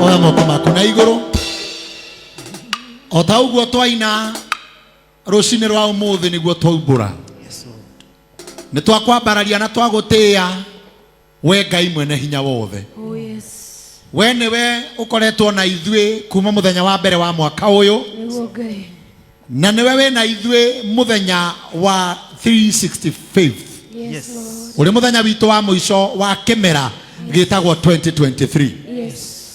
oya moko maku na iguru ota uguo twaina rucini rwa umuthi niguo twaumbura ni twakwambararia na twagutia we Ngai mwene hinya wothe we niwe ukoretwo na ithui kuma muthenya wa mbere wa mwaka uyu na niwe we na ithui muthenya wa 365 uri muthenya witu wa muico wa kimera gitagwo 2023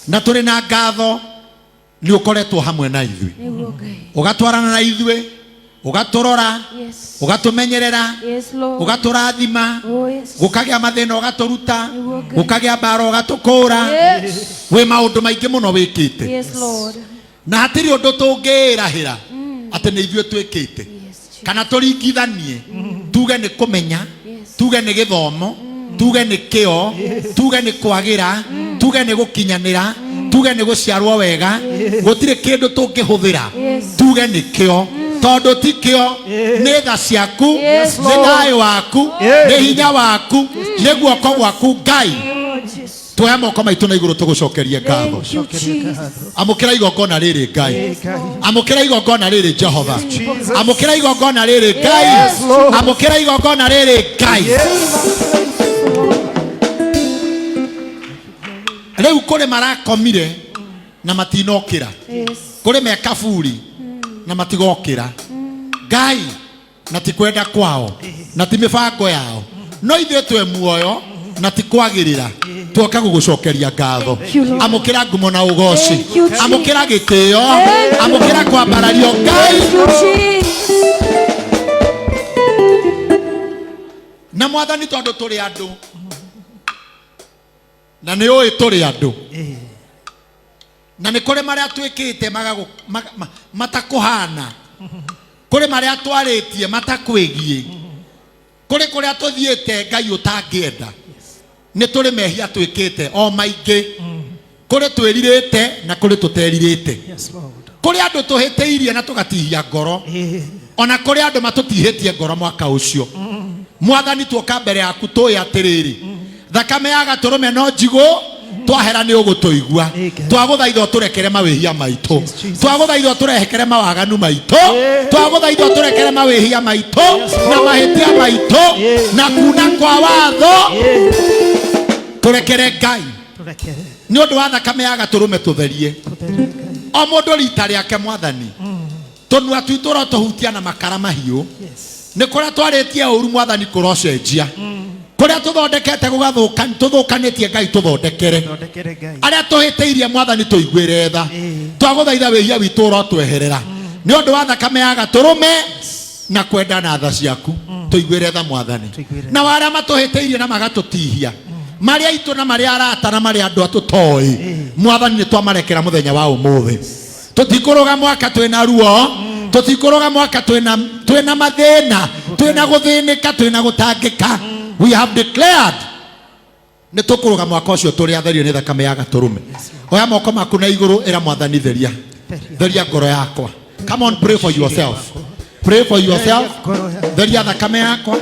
na turi na ngatho ni ukoretwo hamwe na ithui ugatwarana na ithui ugaturora ugatumenyerera ugaturathima gukagia mathina ugaturuta gukagia mbaro ugatukura we maundu maingi muno wikite na hatiri undu tungirahira ati ni ithui twikite kana turingithanie tuge ni kumenya tuge ni githomo tuge ni kio tuge ni kwagira tuge ni gukinyanira tuge ni guciarwo wega gutire kindu tungihuthira tuge ni kio tondu ti kio ni tha ciaku ni thayũ waku ni hinya waku ni guoko gwaku Ngai tuoya moko maitu na iguru tugucokerie ngatho amukira igongona riri Ngai amukira igongona riri Jehova amukira igongona riri Ngai amukira igongona riri Ngai riu kuri marakomire na matinokira kuri mekaburi na matigokira Ngai na tikwenda kwao na ti mibango yao no ithuĩ twe muoyo na tikwagirira tuoka gugucokeria ngatho amukira ngumo na ugoci amukira gitio amukira kwambarario Ngai na mwathani tondu turi andu na ni oi turi andu na ni kuri maria twikite matakuhana kuri maria twaritie matakwigie kuri kuria tuthiete Ngai utangienda ni turi mehia twikite o maingi kuri twiririte na kuri tuteririte kuri andu tuhiteirie na tugatihia ngoro ona kuri andu matutihitie ngoro mwaka ucio mwathani tuoka mbere yaku tuyi atiriri thakame ya gaturume no njigu twahera ni ugutuigua twaguthaitha turekere mawihia maitu twaguthaitha turehekere mawaganu maitu twaguthaitha turekere mawihia maitu na mahitia maitu na kuna kwa watho turekere Ngai ni undu wa thakame ya gaturume tutherie o mundu rita riake mwathani tunua twitu ro tuhutia na makara mahiu ni kuria twaritie uru mwathani kurocenjia kuria tuthondekete gugathukan tuthukanitie Ngai tuthondekere aria tuhiteirie mwathani tuiguire tha twaguthaitha wihia witu ro tweherera ni undu wa thakame ya gaturume na kwenda na tha ciaku tuiguire tha mwathani na waria matuhiteirie na magatutihia maria itu na maria arata na maria andu atutoi mwathani ni twamarekera muthenya wa umuthi tutikuruga mwaka twina ruo tutikuruga mwaka twina mathina twina guthinika twina gutangika we have declared ni tukuruga mwaka ucio turi atherio ni thakame ya gaturume oya moko maku na iguru era mwathani theria ngoro yakwa come on pray for yourself theria thakame yakwa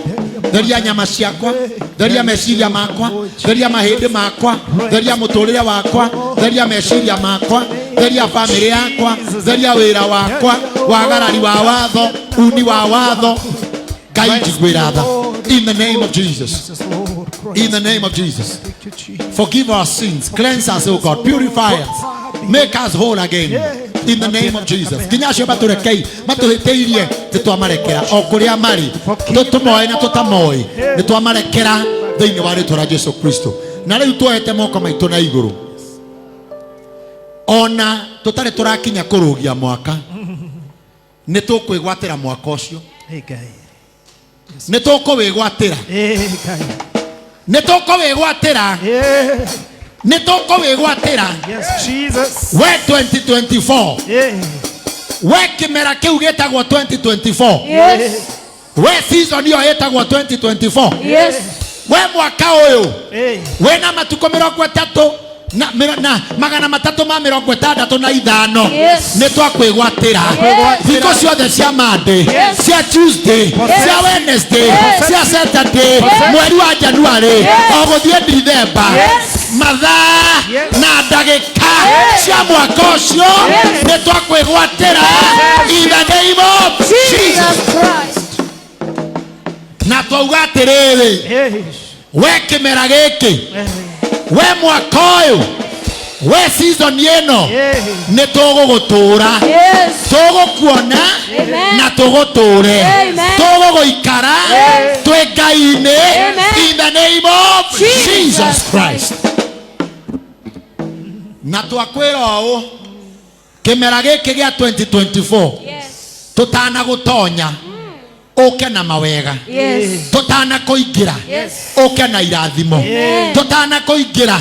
theria nyama ciakwa theria meciria makwa theria mahindi makwa theria muturire wakwa theria meciria makwa theria family yakwa theria wira wakwa wagarari wa watho uni wa watho Ngai njiguira tha in the name of Jesus in the name of Jesus forgive our sins cleanse us O God purify us make us whole again in the name of Jesus kinyacio baturekei matuhiteirie titwamarekera o kuria mari tutumoe na tutamoi nitwamarekera thiini wa ritwa Jesu Kristo na riu tuoete moko maitu na iguru ona tutari turakinya kurugia mwaka nitukwigwatira mwaka ucio nitukuwigwatira nitukuwigwatira nitukuwigwatira we 2024 we kimera kiu gitagwo 2024 we season iyo itagwo 2024 we mwaka uyu we na matuko 30 na 365 ni twakwigwatira thiko ciothe cia Monday cia Tuesday cia Wednesday cia Saturday mweri wa January o guthie December mathaa na ndagika cia mwaka ucio ni twakwigwatira in the name of Jesus Christ. Na twauga atiriri, we kimera giki, we mwaka uyu, we season ino ni tugugutura, tugukuona na tuguture, tuguguikara twi Ngai-ini in the name of Jesus Christ. Na twakwira u kimera giki gia 2024 tutana gutonya uke na mawega, tutana kuingira uke na irathimo, tutana kuingira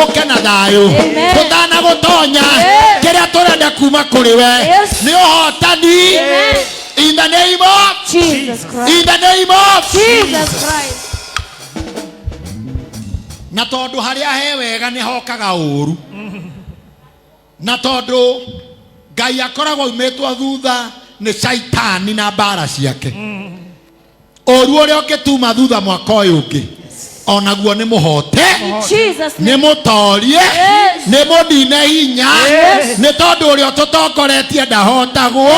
uke na thayu, tutana gutonya kiria turenda kuma kuri we ni uhotani in the name of Jesus Christ. In the name of Jesus Christ. Na tondu haria he wega ni hokaga uru, na tondu Ngai akoragwo umetwo thutha ni shaitani na bara ciake. Oru uria ukituma thutha mwaka uyu ungi onaguo ni muhote, ni mutorie, ni mudine hinya, ni tondu uria tutongoretie ndahotagwo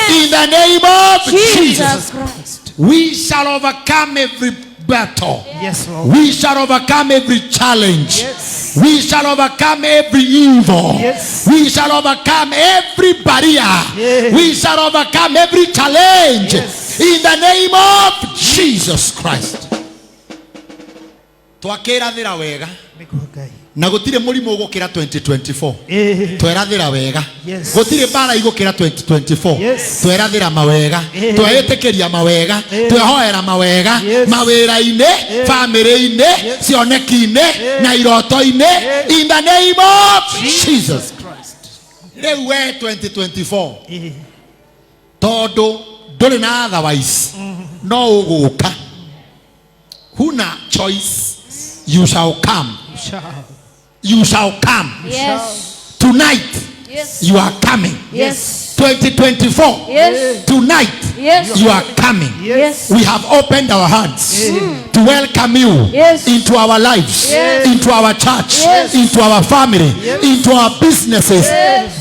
in the name of Jesus Christ. We shall overcome every battle. Yes, Lord. We shall overcome every challenge. Yes. We shall overcome every evil. Yes. We shall overcome every barrier. Yes. We shall overcome every challenge. Yes. In the name of Jesus Christ. Twakirathira wega na gutire murimu ugukira 2024. Twerathira wega gutire bara igukira 2024. Twerathira mawega, twetĩkĩria mawega, twehoera mawega mawĩra-inĩ, family-inĩ, cioneki-inĩ na iroto-inĩ in the name of Jesus Christ. Rĩu we 2024 tondu ndũrĩ na otherwise no ũgũka, huna choice. You shall come. You shall come. Yes. Tonight. Yes. You are coming. Yes. 2024. Yes. Tonight. Yes. You are coming. Yes. We have opened our hearts to welcome you into our lives, into our church, into our family, into our businesses.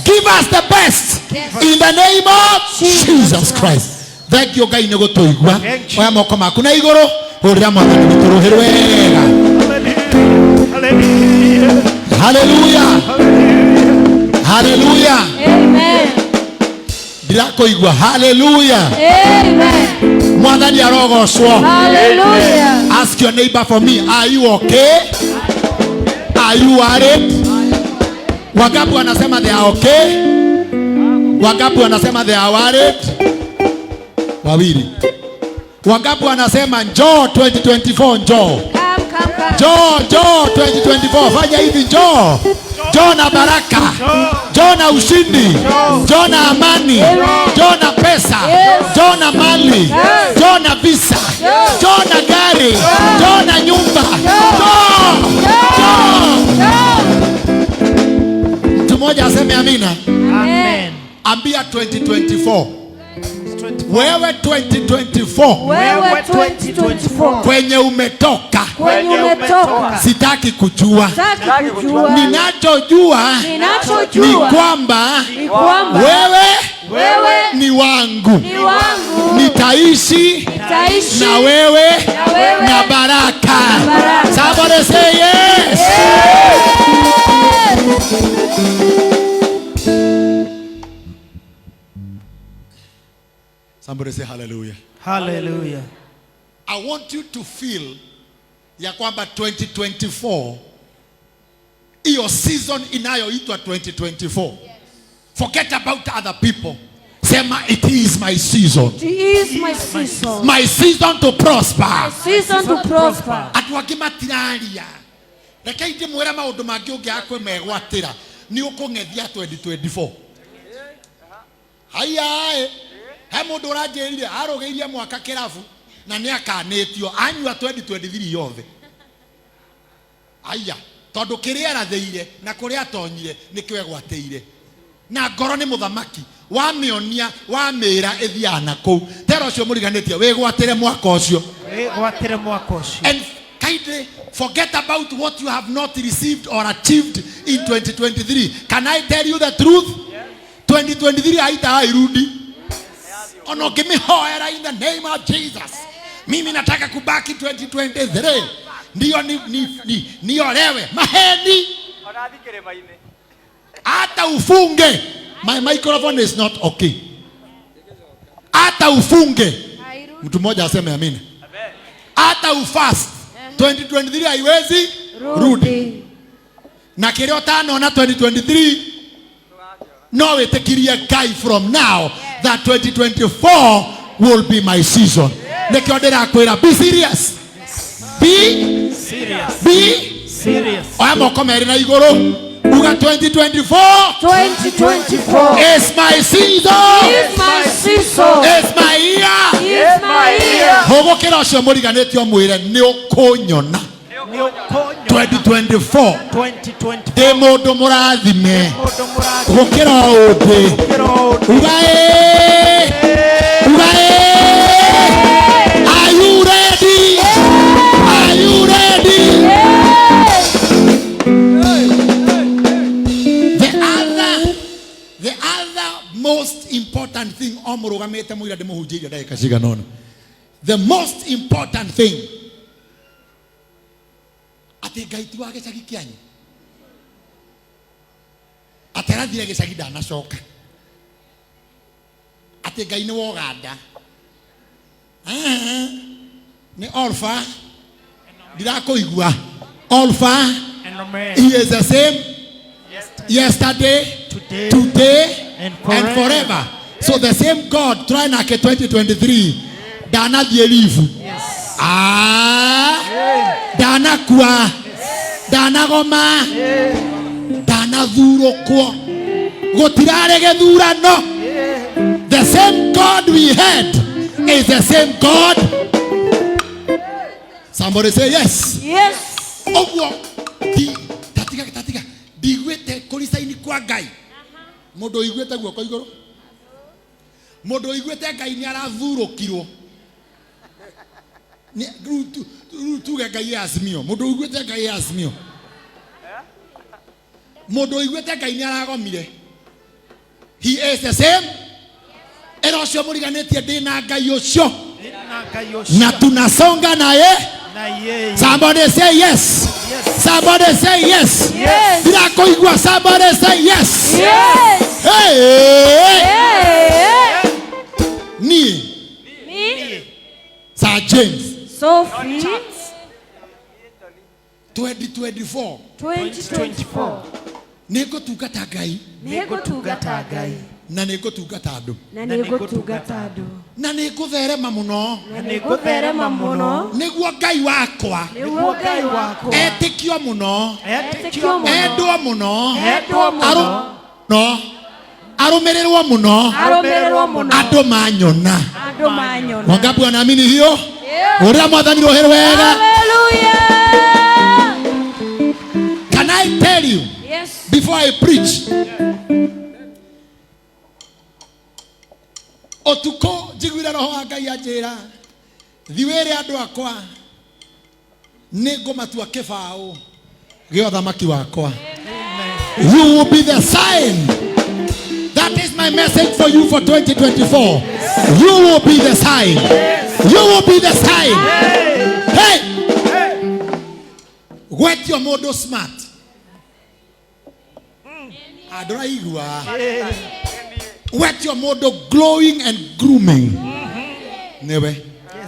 Give us the best in the name of Jesus Christ. Thank you, Ngai, nego tuigwa. Oya moko maku na iguru. Hurira mwathani wituruhirwe wega. Hallelujah. Hallelujah. Amen. Ndirakoigwa. Hallelujah. Amen. Mwathani arogocwo. Hallelujah. Ask your neighbor for me. Are you okay? Are you worried? Wangapi wanasema they are okay? Wangapi wanasema they are worried? Wawili. Wangapi wanasema njoo 2024 njoo. Njoo 2024 fanya hivi, njoo na baraka, njoo na ushindi, njoo na amani, njoo na pesa, njoo na mali, njoo na visa, njoo na gari, njoo na nyumba, mtu mmoja aseme amina. Amen. Ambia 2024. Wewe 2024 kwenye umetoka, sitaki kujua. Ninachojua ni kwamba wewe ni wangu. Nitaishi na wewe na baraka. Somebody say yes. Somebody say hallelujah. Hallelujah. I want you to feel ya kwamba 2024 hiyo season inayoitwa 2024. Forget about other people. Sema it is my season. It is my season. My season to prosper. My season to prosper. Atwagimatiraria. Reke indi mwera maundu mangi ungiakwe megwatira ni ukung'ethia 2024. Haya he mundu uranjirire arugeirie mwaka kirafu na ni akanitio anyua 2023 yothe. Aya tondu kiria aratheire na kuria atonyire ni kiwegwateire na ngoro ni muthamaki wa mionia wa mira ithiana ku tero cio muriganitie wigwatire mwaka ucio wigwatire mwaka ucio. And kindly forget about what you have not received or achieved in 2023. Can I tell you the truth? 2023 haitairudi. Ono give me hoera in the name of Jesus. Mimi nataka kubaki 2023. Ndio niolewe. Maheni. Hata ufunge. My microphone is not okay. Hata ufunge. Mtu mmoja aseme amina. Hata ufast. 2023 haiwezi rudi. Na kilio tano na 2023 no wetikirie Ngai from now that 2024 will be my season. Nekio ndirakwira be serious. Be serious. Be serious. Oya moko meri na iguru. Uga 2024 is my season. Is my season. Is my year. Is my year. Hogo kira cio muriganetio mwire ni ukunyona. 2024 de mundu murathime gukira undi ugae are you ready? Are you ready? The other most important thing omurugamite muira de muhunjiria ndagika ciganona. The most important thing ati Ngai ti wa gicagi kianyu aterathire gicagi ndanacoka ati Ngai ni woganda ni Alpha ndirakuigua Alpha he is the same yesterday today and forever. So the same God trying to 2023 dana live. Dana kwa dana goma dana dhuro kwa gotirare gedura no. The same God we had is the same God. Somebody say yes. Yes. Ogwo tatika digwete kolisa ini kwa Ngai. Modo igwete guoko iguru. Modo igwete Ngai ni arathurukirwo. Ni tuge Ngai azimio. Modo igwete Ngai azimio. Modo igwete Ngai ni aragomire. He is the same. Ero cio muriganetie ndina Ngai ucio. Na tunasonga naye. Somebody say yes. Somebody say yes. Yes. Somebody say yes. Yes. Hey. Me. Sir James. Sophie. 2024. Nego tugata Ngai. Na nego tugata andu. Na nego therema muno. Niguo Ngai wakwa. Etikio muno. Endwo muno. Arumirirwo muno. Andu manyona. Wangapi wanaamini hiyo? Ora mwathani roho wega. Hallelujah. Can I tell you? Yes. Before I preach. Otuko jigwira roho wa Ngai anjira thiwere andu akwa nego matua kibao gio thamaki wakwa. You will be the sign. That is my message for you for 2024. You will be the sign. You will be the sign. Hey. Wet your modo smart. Adoraigua. Wet your modo glowing and grooming. Newe.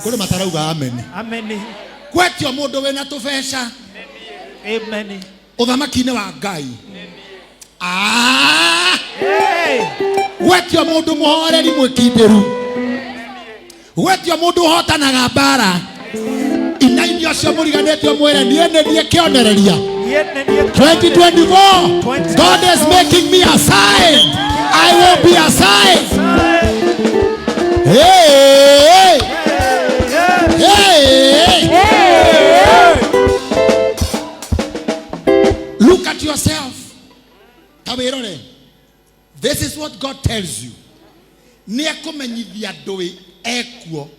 Kule matarauga amen. Amen. Wet your modo wena tufesha. Amen. Uthamaki ni wa Ngai. Wet your modo muhoreri mwikinderu. Wet your modo hotanaga bara. Inaini ocio muriganetio mwere nienderie kionereria. 2024 God is making me a sign. I will be a sign. Hey. Look at yourself. This is what God tells you. Niekumenyithia ndui ekuo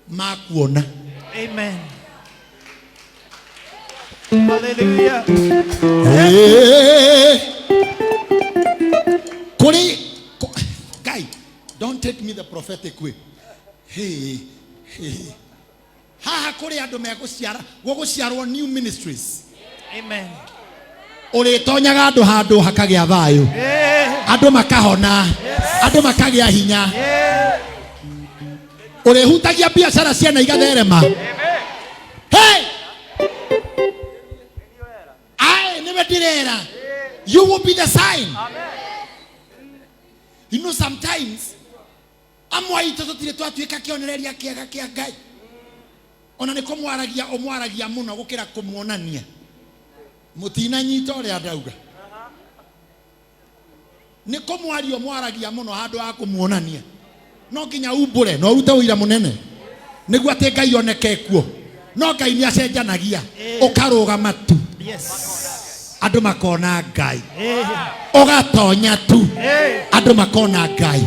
makuona. Amen. Hallelujah. Hey. Guy, don't take me the prophetic way. Hey. Ha kore ando me go new ministries. Amen. Ore tonyaga andu handu hakagya thayu. Andu makahona. Andu makagya hinya. Ore hutagia biashara ciana igatherema. Hey! I never did. You will be the sign. You know, sometimes amwaito totire twatuika kionereria kiega kia Ngai. Ona ni omwaragia muno gukira kumuonania. Mutina nyita uria ndauga. Ni komwario mwaragia muno handu ha kumuonania. No nginya umbure no urute uira munene. Niguo ati Ngai oneke kuo. No Ngai ni acenjanagia. Ukarugama tu. Yes. Andu makona Ngai. Ugatonya tu. Andu makona Ngai.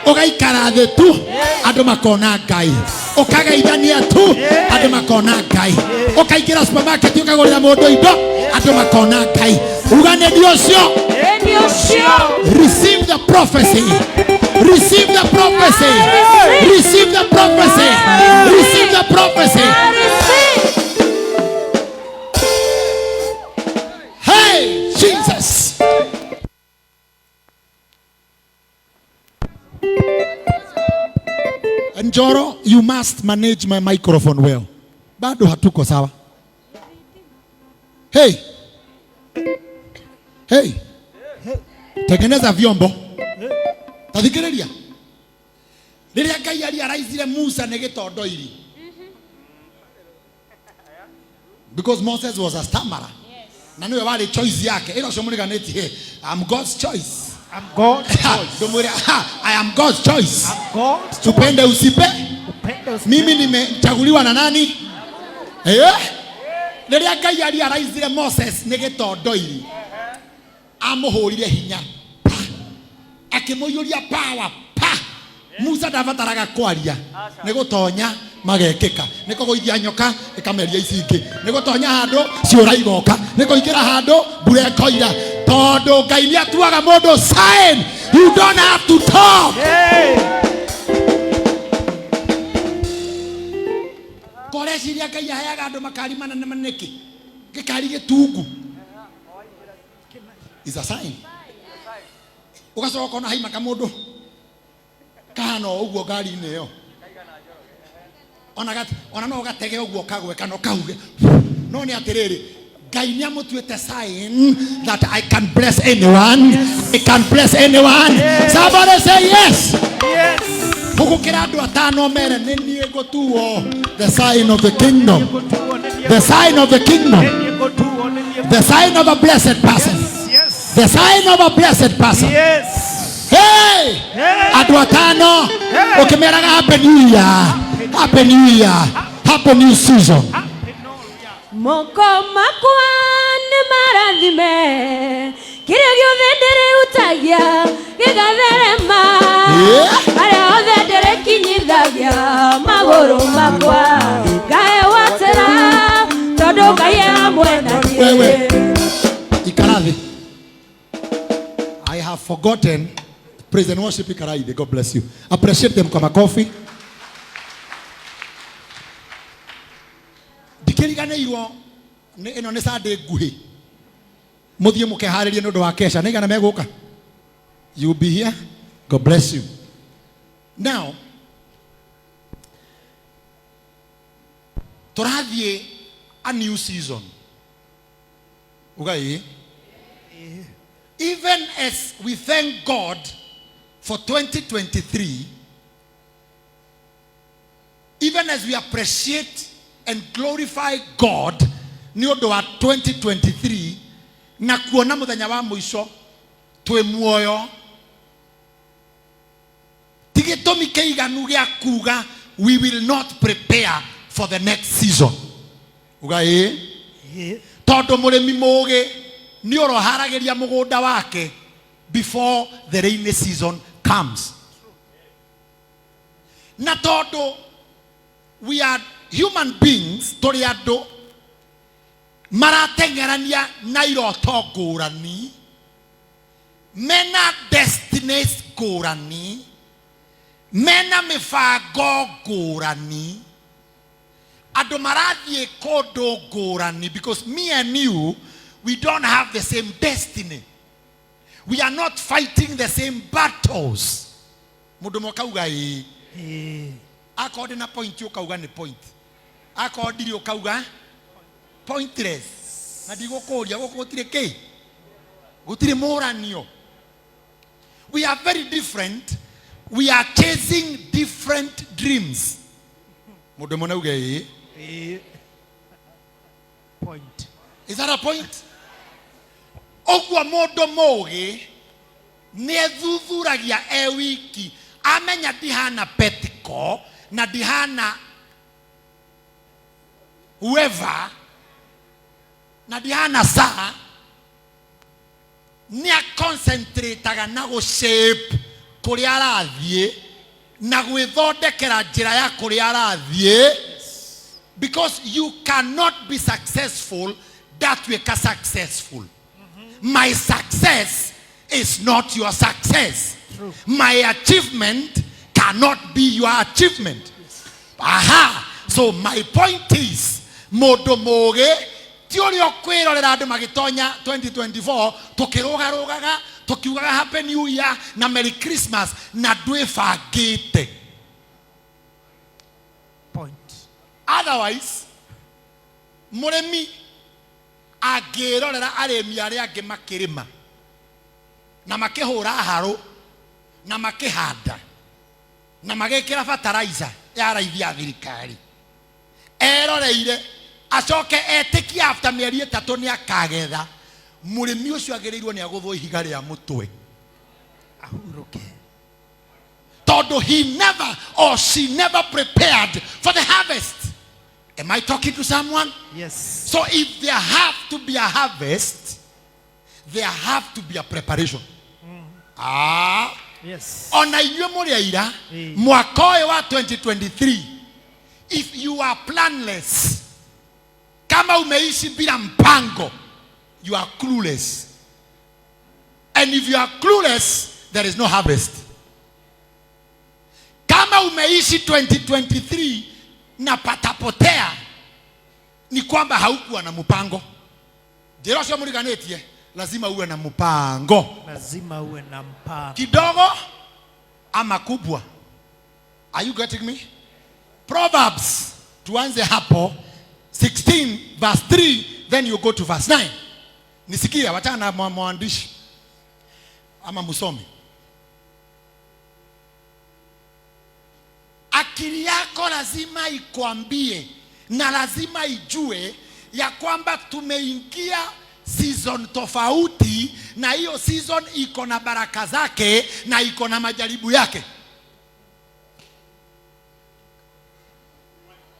Ugaikara thi tu. Andu makona Ngai. Ukageithania tu. Andu makona Ngai. Ukaingira supermarket ukagurira mundu indo. Andu makona Ngai. Ugane ndio receive the prophecy. Receive the prophecy. Receive the prophecy. Receive the prophecy. Hey, Jesus. Njoro, you must manage my microphone well. Bado hatuko sawa. Hey. Hey. Tengeneza vyombo. Tathikiriria. Riria Ngai araizire Musa ne gitondo-iri. Because Moses was a stammerer. Na niwe wale choice yake. Ilo shomuriganeti, hey, I'm God's choice. I'm God's choice. I am God's choice. I'm God's choice. Tupende usipe. Mimi nimechaguliwa na nani? Eh? Riria Ngai araizire Moses ne gitondo-iri. Amuhurire hinya. Akimuyuria power. Musa ndabataraga kwaria. Nigutonya magekeka. Niko goithia nyoka ikameria icingi. Nigutonya handu ciura igoka. Niko ingira handu mbura ekoira. Tondu Ngai ni atuaga mundu sign. You don't have to talk. Kore ciria Ngai aheaga andu makari manene maneki. Gikari gitungu. Is a sign. Ugacoka ona haimaka mundu kahano uguo ngari-inĩ ĩyo ona no gatege uguo kagwe kana kauge no ni atiriri Ngai ni amutuite sign that I can bless anyone. I can bless anyone. Somebody say yes. Yes. Ukukira andu atano mere ni nie gutuo the sign of the kingdom. The sign of the kingdom. The sign of a blessed person. Yes. The sign of a blessed person. Yes. Hey! Atu atano. Ukimeraga happy new year. Happy new year. Happy new season. Moko makwane marathime. Kiria giothe ndere utagia gigatherema. Aria othe ndere kinyithagia maguru makwa. Ngai watera tondu Ngai amwe na niĩ. Wewe ikarathi. I have forgotten. Praise and worship Ikaraide. God bless you. Appreciate them kwa makofi. Dikiriganĩirwo ĩno nĩ Sunday nguhĩ. Mũthiĩ mũkeharĩrie nĩ ũndũ wa kesha. Nĩ igana megũka? You will be here. God bless you. Now, tũrathiĩ a new season. Okay? Even as we thank God for 2023, even as we appreciate and glorify God ni ũndũ wa 2023 na kuona mũthenya wa mũico twĩ muoyo, ti gĩtũmi kĩiganu gĩa kuga we will not prepare for the next season. Ugai tondu mũrĩmi mũũgĩ ni oroharagĩria mũgũnda wake before the rainy season comes. Na tondu we are human beings, tũrĩ andũ maratengerania na iroto ngũrani, mena destinies ngũrani, mena mĩbango ngũrani, andũ marathiĩ kũndũ ngũrani, because me and you, we don't have the same destiny. We are not fighting the same battles. Mũndũ mũkauga akorwo na point ũkauga nĩ point, akorwo ndiri ũkauga pointless. Na ndigũkũria gũkũ gũtirĩ kĩ, gũtirĩ mũranio. We are very different. We are chasing different dreams. Mũndũ mũnauga point. Is that a point? Ogwa mũndũ mũgĩ nĩ ethuthuragia wiki, amenya ndihana Petiko na ndihana whoever na ndihana saa, nĩ concentrateaga na shape kũrĩa arathiĩ na gwĩthondekera njĩra ya kũrĩa arathiĩ, because you cannot be successful that way ka successful. My success is not your success. True. My achievement cannot be your achievement. Aha. So my point is, mũndũ mũgĩ ti ũrĩa ũkwĩrorera andũ magĩtonya 2024 tũkĩrũgarũgaga tũkiugaga happy new year na merry Christmas na ndwĩbangĩte. Point. Otherwise, mũrĩmi angĩrorera arĩmi arĩa angĩ makĩrĩma na makĩhũra harũ na makĩhanda na magĩkĩra fertilizer ya raithi ya thirikari, eroreire acoke etĩkia after mĩeri 3 nĩ akagetha, mũrĩmi ũcio agĩrĩirwo nĩ agũthwo ihiga rĩa mũtwe Ahurũke. tondũ he never or she never prepared for the harvest. Am I talking to someone? Yes. So if there have to be a harvest, there have to be a preparation. Yes. Ona inyuĩ mũrĩ aira mwaka ũyũ wa 2023, if you are planless, kama umeishi bila mpango, you are clueless. And if you are clueless, there is no harvest. Kama umeishi 2023 na patapotea, ni kwamba haukuwa na mpango. Jero sio muriganĩtie, lazima uwe na mpango. Lazima uwe na mpango. Kidogo ama kubwa. Are you getting me? Proverbs, tuanze hapo 16 verse 3, then you go to verse 9. Nisikia wachana na mwandishi ama musomi. Akili yako lazima ikwambie na lazima ijue ya kwamba tumeingia season tofauti, na hiyo season iko na baraka zake na iko na majaribu yake.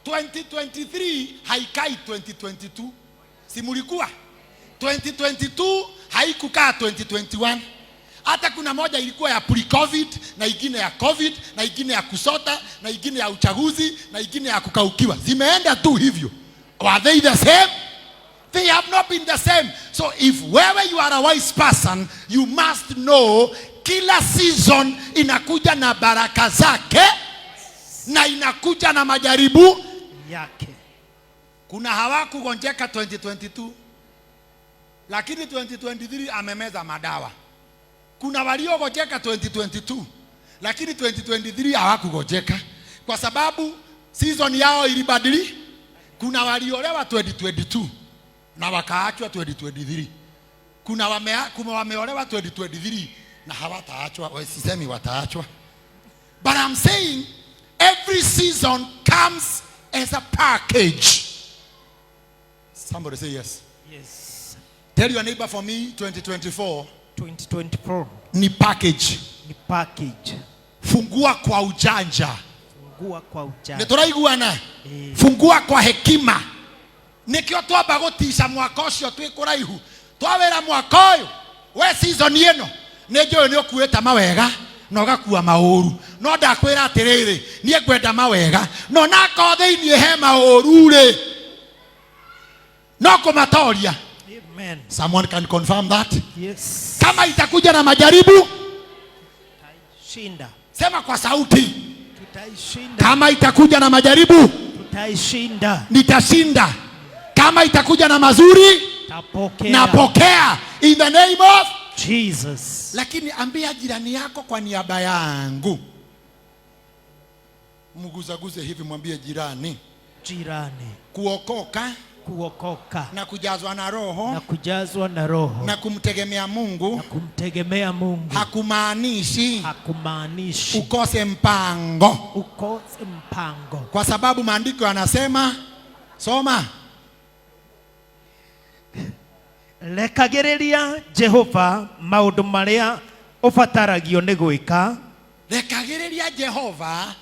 2023 haikai 2022. Si mulikuwa 2022 haikukaa 2021. Hata kuna moja ilikuwa ya pre-covid na ingine ya covid na ingine ya kusota na ingine ya uchaguzi na ingine ya kukaukiwa. Zimeenda tu hivyo. Are they the same? They have not been the same. So if wewe you are a wise person, you must know kila season inakuja na baraka zake na inakuja na majaribu yake. Kuna hawakugonjeka 2022, lakini 2023 amemeza madawa. Kuna waliogonjeka 2022, lakini 2023 hawakugonjeka kwa sababu season yao ilibadili. Kuna waliolewa 2022 na wakaachwa 2023. Kuna wameolewa 2023 na hawataachwa, sisemi wataachwa. But I'm saying every season comes as a package. Somebody say yes. Yes. Tell your neighbor, for me 2024 ni package. ni package. Fungua kwa ujanja. Fungua kwa ujanja. Nituraiguana. Fungua kwa hekima. Nikio twamba gutisha mwaka ucio twi kuraihu. Twawera mwaka uyu we season ino nĩnjũĩ nĩ ũkuĩte mawega na ũgakua maũru. No ndakwĩra atĩrĩrĩ, niĩ ngwenda mawega no nako thĩinĩ he maũru rĩ. no kumatoria. Amen. Someone can confirm that? Yes. Kama itakuja na majaribu, Shinda. sema kwa sauti. Tutaishinda. Kama itakuja na majaribu, Tutaishinda. nitashinda. Kama itakuja na mazuri, Tapokea. napokea in the name of Jesus. Lakini ambia jirani yako kwa niaba yangu. Mguzaguze hivi, mwambie jirani. Jirani. Kuokoka, kuokoka na kujazwa na roho, na kujazwa na roho, na kumtegemea Mungu, na kumtegemea Mungu hakumaanishi ukose mpango. ukose mpango. Kwa sababu maandiko yanasema, soma, rekagĩrĩria Jehova maũndũ marĩa ũbataragio nĩ gwĩka. rekagĩrĩria Jehova,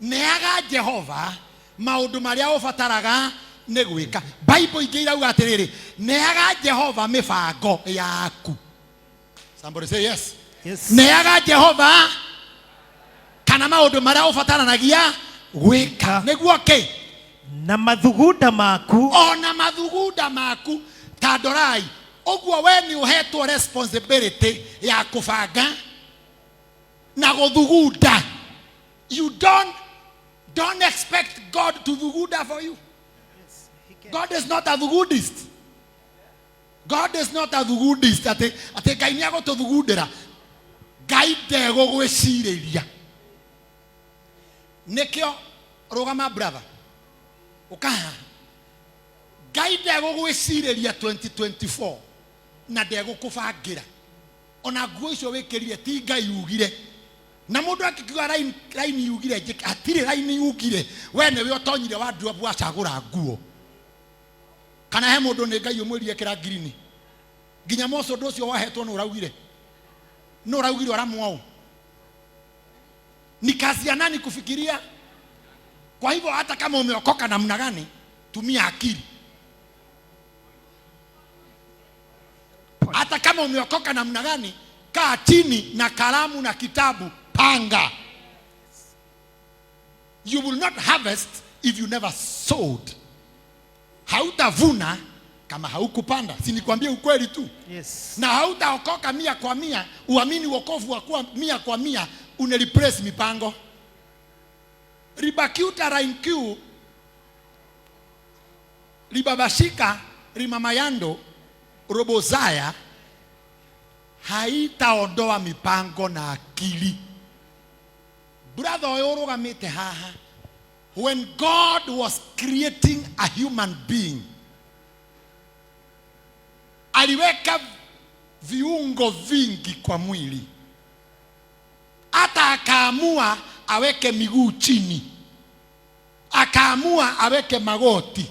neaga Jehova maũndũ marĩa ũbataraga nĩ gwĩka. Bible ingĩ irauga atĩrĩrĩ, neaga Jehova mĩbango yaku. Somebody say yes. Yes. Neaga Jehova kana maũndũ marĩa ũbataranagia gwĩka. Nĩguo kĩ? Na mathugunda maku, ona mathugunda maku. Tadorai, ũguo we nĩ ũhetwo responsibility ya kũbanga na gũthugunda. You don't expect God to thugunda for you. God is not a thugundist. God is not a thugundist. Ate Ngai nĩ agũtũthugundĩra. Ngai ndegũgwĩcirĩria. Nĩkĩo rũgama brother. Ukaha. Ngai ndegũgwĩcirĩria 2024 na ndegũkũbangira. Ona nguo icio wĩkĩrire ti Ngai ugire. Na mũndũ akĩkiuga raini yugire, hatirĩ raini yugire. We nĩwe ũtonyire wardrobe wacagũra nguo. Kana he mũndũ nĩ Ngai ũmwĩrire kĩra green. Nginya moco ũndũ ũcio wahetwo nĩ ũraugire. Nĩ ũraugire ũramwao. Ni kazi ya nani kufikiria? Kwa hivyo hata kama umeokoka namna gani, tumia akili. Hata kama umeokoka namna gani, kaa chini na kalamu na kitabu, panga. You will not harvest if you never sowed. Hautavuna kama haukupanda. Si nikwambie ukweli tu? Yes. Na hautaokoka 100%, uamini wokovu wa kuwa 100%, unereplace mipango. Ribakiuta rainkiu, ribabashika, rimamayando, robozaya, haitaondoa mipango na akili. Brother oyorugamite haha. When God was creating a human being, aliweka viungo vingi kwa mwili. Hata akaamua aweke miguu chini. Akaamua aweke magoti.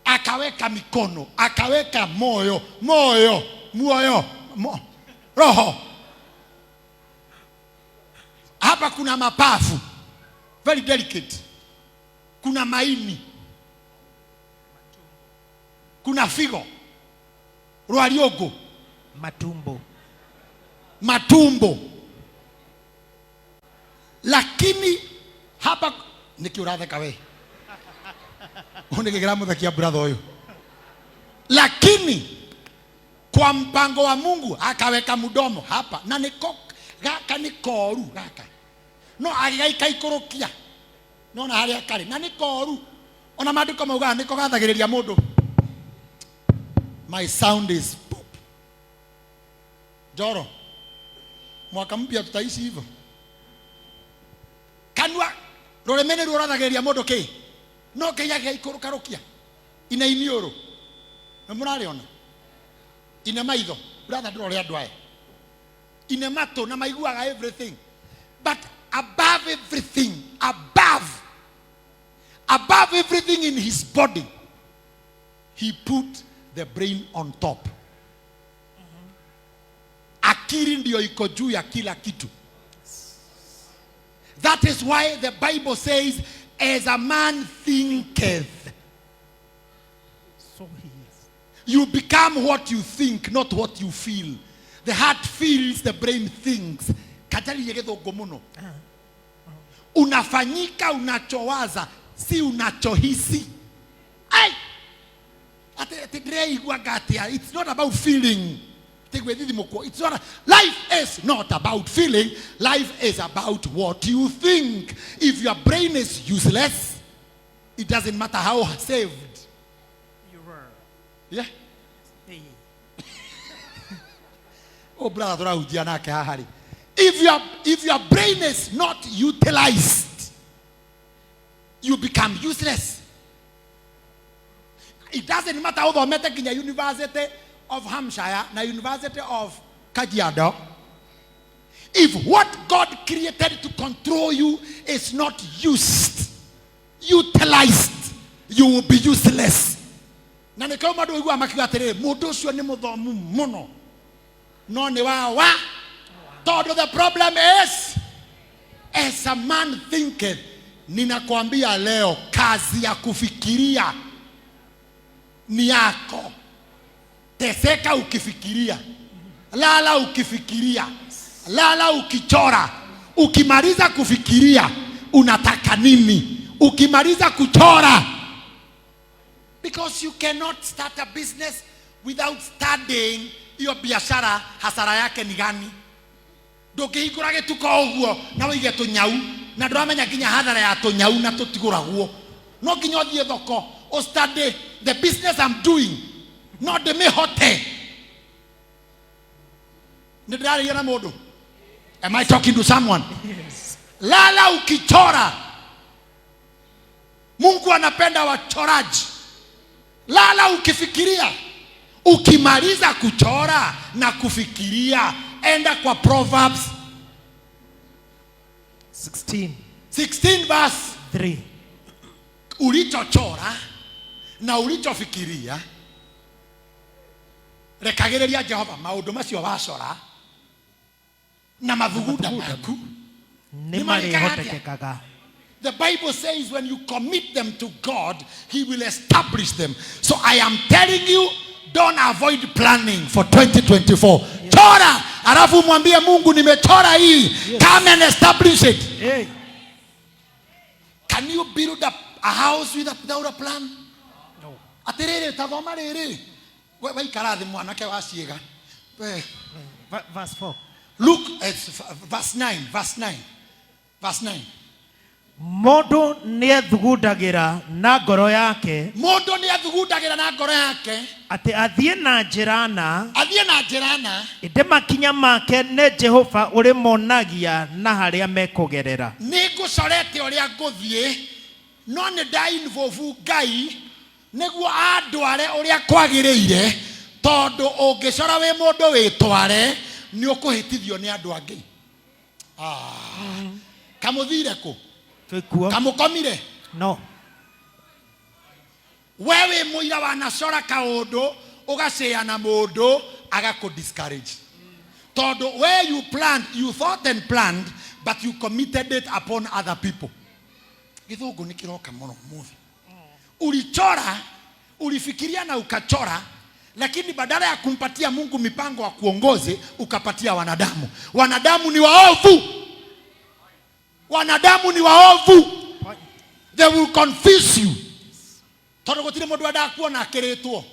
Akaweka mikono, akaweka moyo, roho. Hapa kuna mapafu, very delicate. Kuna maini, kuna figo, rwariogo, matumbo. Lakini hapa nikiuratheka we. Unigegera muthakia brother huyo. Lakini kwa mpango wa Mungu akaweka mdomo hapa na niko gaka ni koru gaka. No agigaika ikorokia. No na haria kari na ni koru. Ona maandiko mauga niko gathagiriria mundu. My sound is poop. Joro. Mwaka mpya tutaishi hivyo. Kanwa roremene ruorathagiriria mundu ki? No kaya ikorokarokia. Ina inioro. Na murariona. Ina maitho. Brother ndore andu aya. Ina mato na maiguaga everything. But above everything, above everything in his body, he put the brain on top. Akili ndio iko juu ya kila kitu. That is why the Bible says, as a man thinketh, so he is. You become what you think, not what you feel. The heart feels, the brain thinks. Kajali yegedhogo muno. Unafanyika unachowaza, si unachohisi. Ai! It's not about feeling. It's not. Life is not about feeling. Life is about what you think. If your brain is useless, it doesn't matter how saved You were. yeah. Hey. Oh, brother, if your brain is not utilized, you become useless. It doesn't matter how the metek in the University of Hampshire, na University of Kajiado. If what God created to control you is not utilized, you will be useless. Na ne kama do igwa makiwa tere modo so ne modhomu mono. No ne wa. The problem is, as a man thinketh, ninakwambia leo kazi ya kufikiria ni yako. Teseka ukifikiria, lala ukifikiria, lala ukichora. Ukimaliza kufikiria unataka nini? Ukimaliza kuchora. Because you cannot start a business without studying hiyo biashara hasara yake ni gani. Ndũngĩhingũra gĩtuko ũguo na wĩige tũnyau na ndũramenya nginya hathara ya tũnyau na tũtigũragwo. No nginya ũthiĩ thoko o study the business I'm doing, not the mehote. Nĩndĩrarĩria na mũndũ. Am I talking to someone? Yes. Lala ukichora. Mungu anapenda wachoraji. Lala ukifikiria. Ukimaliza kuchora na kufikiria, enda kwa Proverbs 16 verse 3. Ulichochora na ulichofikiria, rekagĩrĩria Jehova maũndũ macio wacora na mathugunda maku nĩ marĩhotekekaga. The Bible says when you commit them to God, He will establish them. So I am telling you, don't avoid planning for 2024. Yes. Chora, alafu mwambie Mungu nimechora hii. Yes. Come and establish it. Hey. Can you build a house without a plan? No. Atirere tavoma rere. Wai karathi mwanake wa ciega. Verse 4. Look at verse 9. Mũndũ nĩethugundagĩra na ngoro yake atĩ athiĩ na njĩra na ĩndĩ makinya make nĩ Jehova ũrĩ monagia na harĩa mekũgerera. Nĩngũcorete ũrĩa ngũthiĩ no nĩ ndainvovu Ngai nĩguo andware ũrĩa kwagĩrĩire, tondũ ũngĩcora wĩ mũndũ wĩtware nĩ ũkũhĩtithio nĩ andũ angĩ. Kamũthire kũ? Kamukomire? No. Wewe muira wanacora kaũndũ ũgacĩa na mũndũ agakũ-discourage. Tondũ where you planned, you thought and planned, but you committed it upon other people. Gĩthũngũ nĩ kĩroka mũno mũthĩ. Ulichora, ulifikiria na ukachora, lakini badala ya kumpatia Mungu mipango wa kuongoze, ukapatia wanadamu. Wanadamu ni waovu. Wanadamu ni waovu. They will confuse you. Tondũ gũtirĩ mũndũ endaga kuona akĩrĩtwo.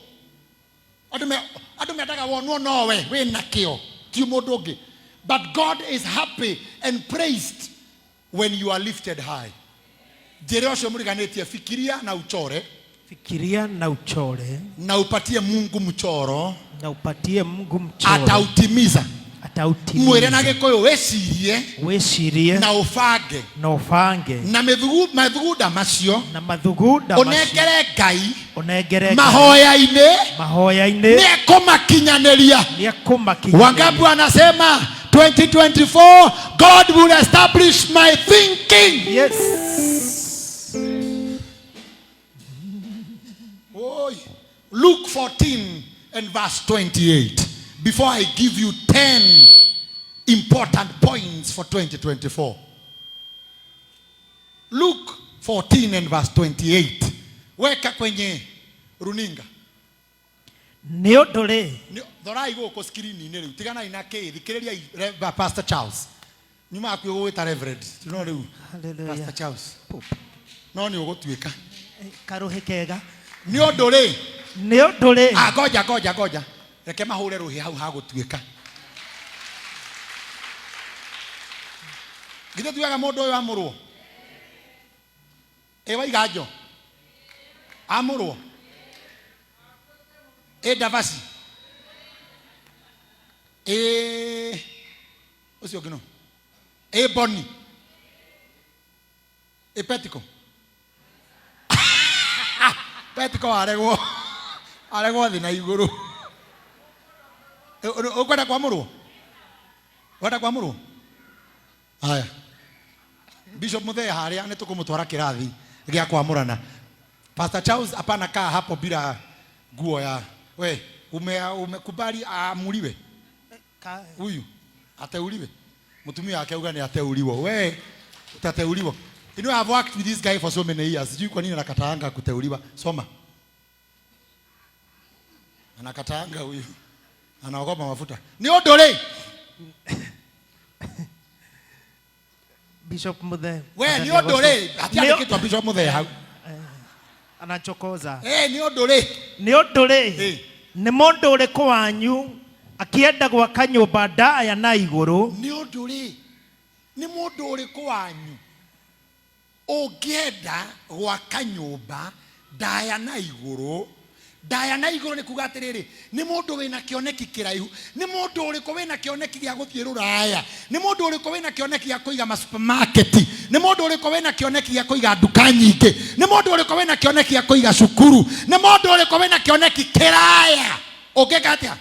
Andũ mendaga wonwo nowe wĩna kĩo ti mũndũ ũngĩ. But God is happy and praised when you are lifted high. Njĩra ũcio mũriganĩtie, fikiria na uchore. Fikiria na uchore. Na upatie Mungu mchoro. Na upatie Mungu mchoro. Atautimiza. Mwere na Gĩkũyũ wĩcirie na ũbange na mathuguda macio ũnengere Ngai mahoya-inĩ nĩekũmakinyanĩria. Wangapi anasema 2024 God will establish my thinking. Yes. Luke 14 and verse 28. Before I give you 10 important points for 2024. Luke 14 and verse 28. Weka kwenye runinga. Neodore. Dora igo ko screen ni rĩu. Tigana ina ke thikĩrĩria Pastor Charles. Nima akwiye gwĩta Reverend. Tino rĩu. Pastor Charles. No nĩ ũgũtuĩka. Karuhe kega. Neodore. Neo dole. Goja. Reke mahure ruhi hau hagutuika. Githe tuaga mundu uyu amurwo. Ewa igajo. Amurwo. Davasi. Ucio gino. Boni. Petiko. Petiko aregwo thina iguru. Ukwenda kwamurwo? Wenda kwamurwo? Haya. Bishop Muthee haria ni tukumutwara kirathi gia kwamurana. Pastor Charles hapana kaa hapo bila nguo ya we umekubali amuriwe. Huyu ateuliwe. Mtumia wake uga ni ateuliwo. We utateuliwa. You know, I've worked with this guy for so many years. Sijui kwa nini anakataanga kuteuliwa. Soma. Anakataanga huyu. Anaogopa mafuta. Ni odole. Bishop Muthee. We ni odole. Hatia kitu Bishop Muthee hau. Anachokoza. Ni odole. Ni odole. Ni mundu uriku wanyu akienda gwaka nyumba ndaya na iguru. Ni odole. Ni mundu uriku wanyu ugienda gwaka nyumba ndaya na iguru. Ndaya na iguru ni kuga atiriri, ni mundu wina kioneki kiraihu, ni mundu uriku wina kioneki gia guthie ruraya, ni mundu uriku wina kioneki gia kuiga ma supermarket, ni mundu uriku wina kioneki gia kuiga duka nyingi, ni mundu uriku wina kioneki gia kuiga cukuru, ni mundu uriku wina kioneki kiraya. Ugeka atia?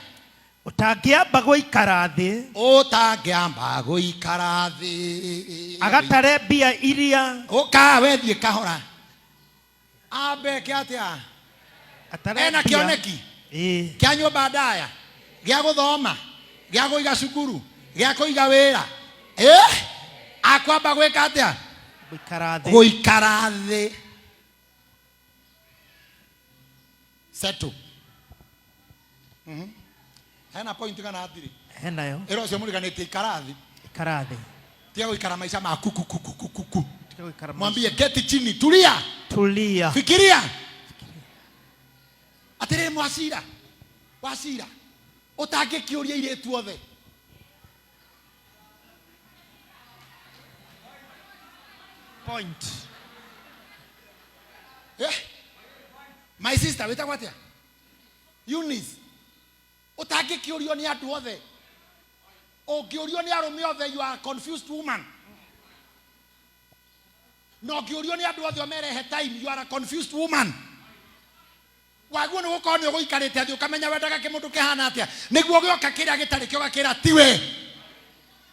Utangiamba guikara thi. Utangiamba guikara thi. Agatare mbia iria. Ukawethie kahora. Abe kiatia? Ena kioneki kia nyumba ndaya gia guthoma gia kuiga cukuru gia kuiga wira akwamba gwika atia? Guikara thi. Seto. Hena point kana atiri? Hena yo. Ero cio muriganite ikara thi. Ikara thi. Tia guikara maisha ma kuku. Mwambie keti chini, tulia. Tulia. Fikiria. Atere wasira utangikiuria iretu othe point. My sister wetagwa atia? Eunice utangikiurio ni andu othe. Ungiurio ni arume othe, you are a confused woman. No ungiurio ni andu othe omerehe time, you are a confused woman. Waguo no gukoni uguikarite athi ukamenya wendaga kimundu kihana atia niguo gioka kiria gitari kio gakira tiwe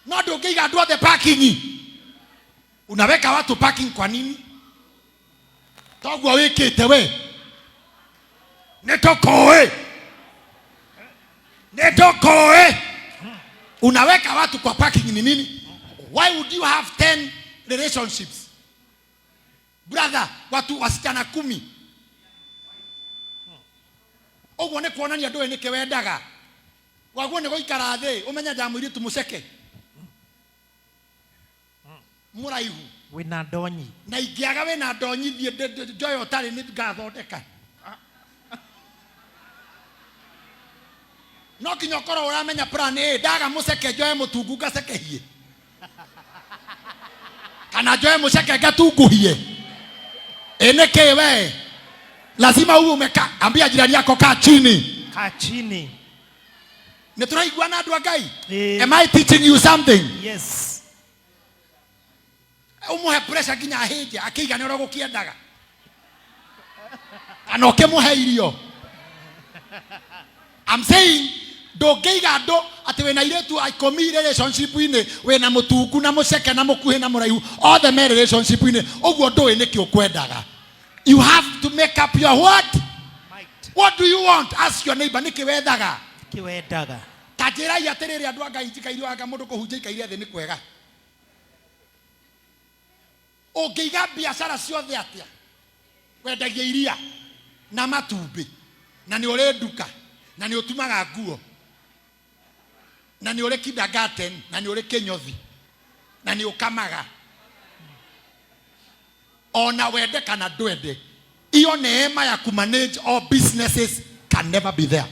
no ndungiiga andu othe parking. Unaweka watu parking kwa nini? Toguo wikite we nitokoe. Unaweka watu kwa parking ni nini? Why would you have 10 relationships? Brother, watu wasichana 10. Oguo ne kuonania ndoe nike wendaga. Waguo ne goikara thi umenya ndamwiri tumuceke. Muraihu wina ndonyi na ingiaga wina ndonyi thie njoyo tari ni ngathondeka. No kinyo koro uramenya plan ndaga muceke njoye mutungu ngacekehie. Kana njoye muceke ngatunguhie. Nike we lazima uwe umeka. Ambia jirani yako kaa chini. Kaa chini. Neturaigua na andu a Ngai. Am I teaching you something? Yes. Umuhe pressure ginya hinja akiiga ni ro gukiendaga. Ana ukimuhe irio. I'm saying ndungiiga andu ati wina iretu ikomi relationship ine wina mutungu na muceke na mukuhi na muraihu all the marriage relationship ine oguo ndui niki ukwendaga. You have to make up your what? Might. What do you want? Ask your neighbor. Niki wendaga. Kiwendaga. Tajira ya terere andu anga injikairwo anga mundu kuhunjia ikaire thi ni kwega. Ungiiga biashara ciothe atia? Wendagia iria na matumbi na ni uri nduka na ni utumaga nguo na ni uri kindergarten na ni uri kinyothi na ni ukamaga. Ona wende kana ndwende Iyo neema ya kumanage all businesses can never be there.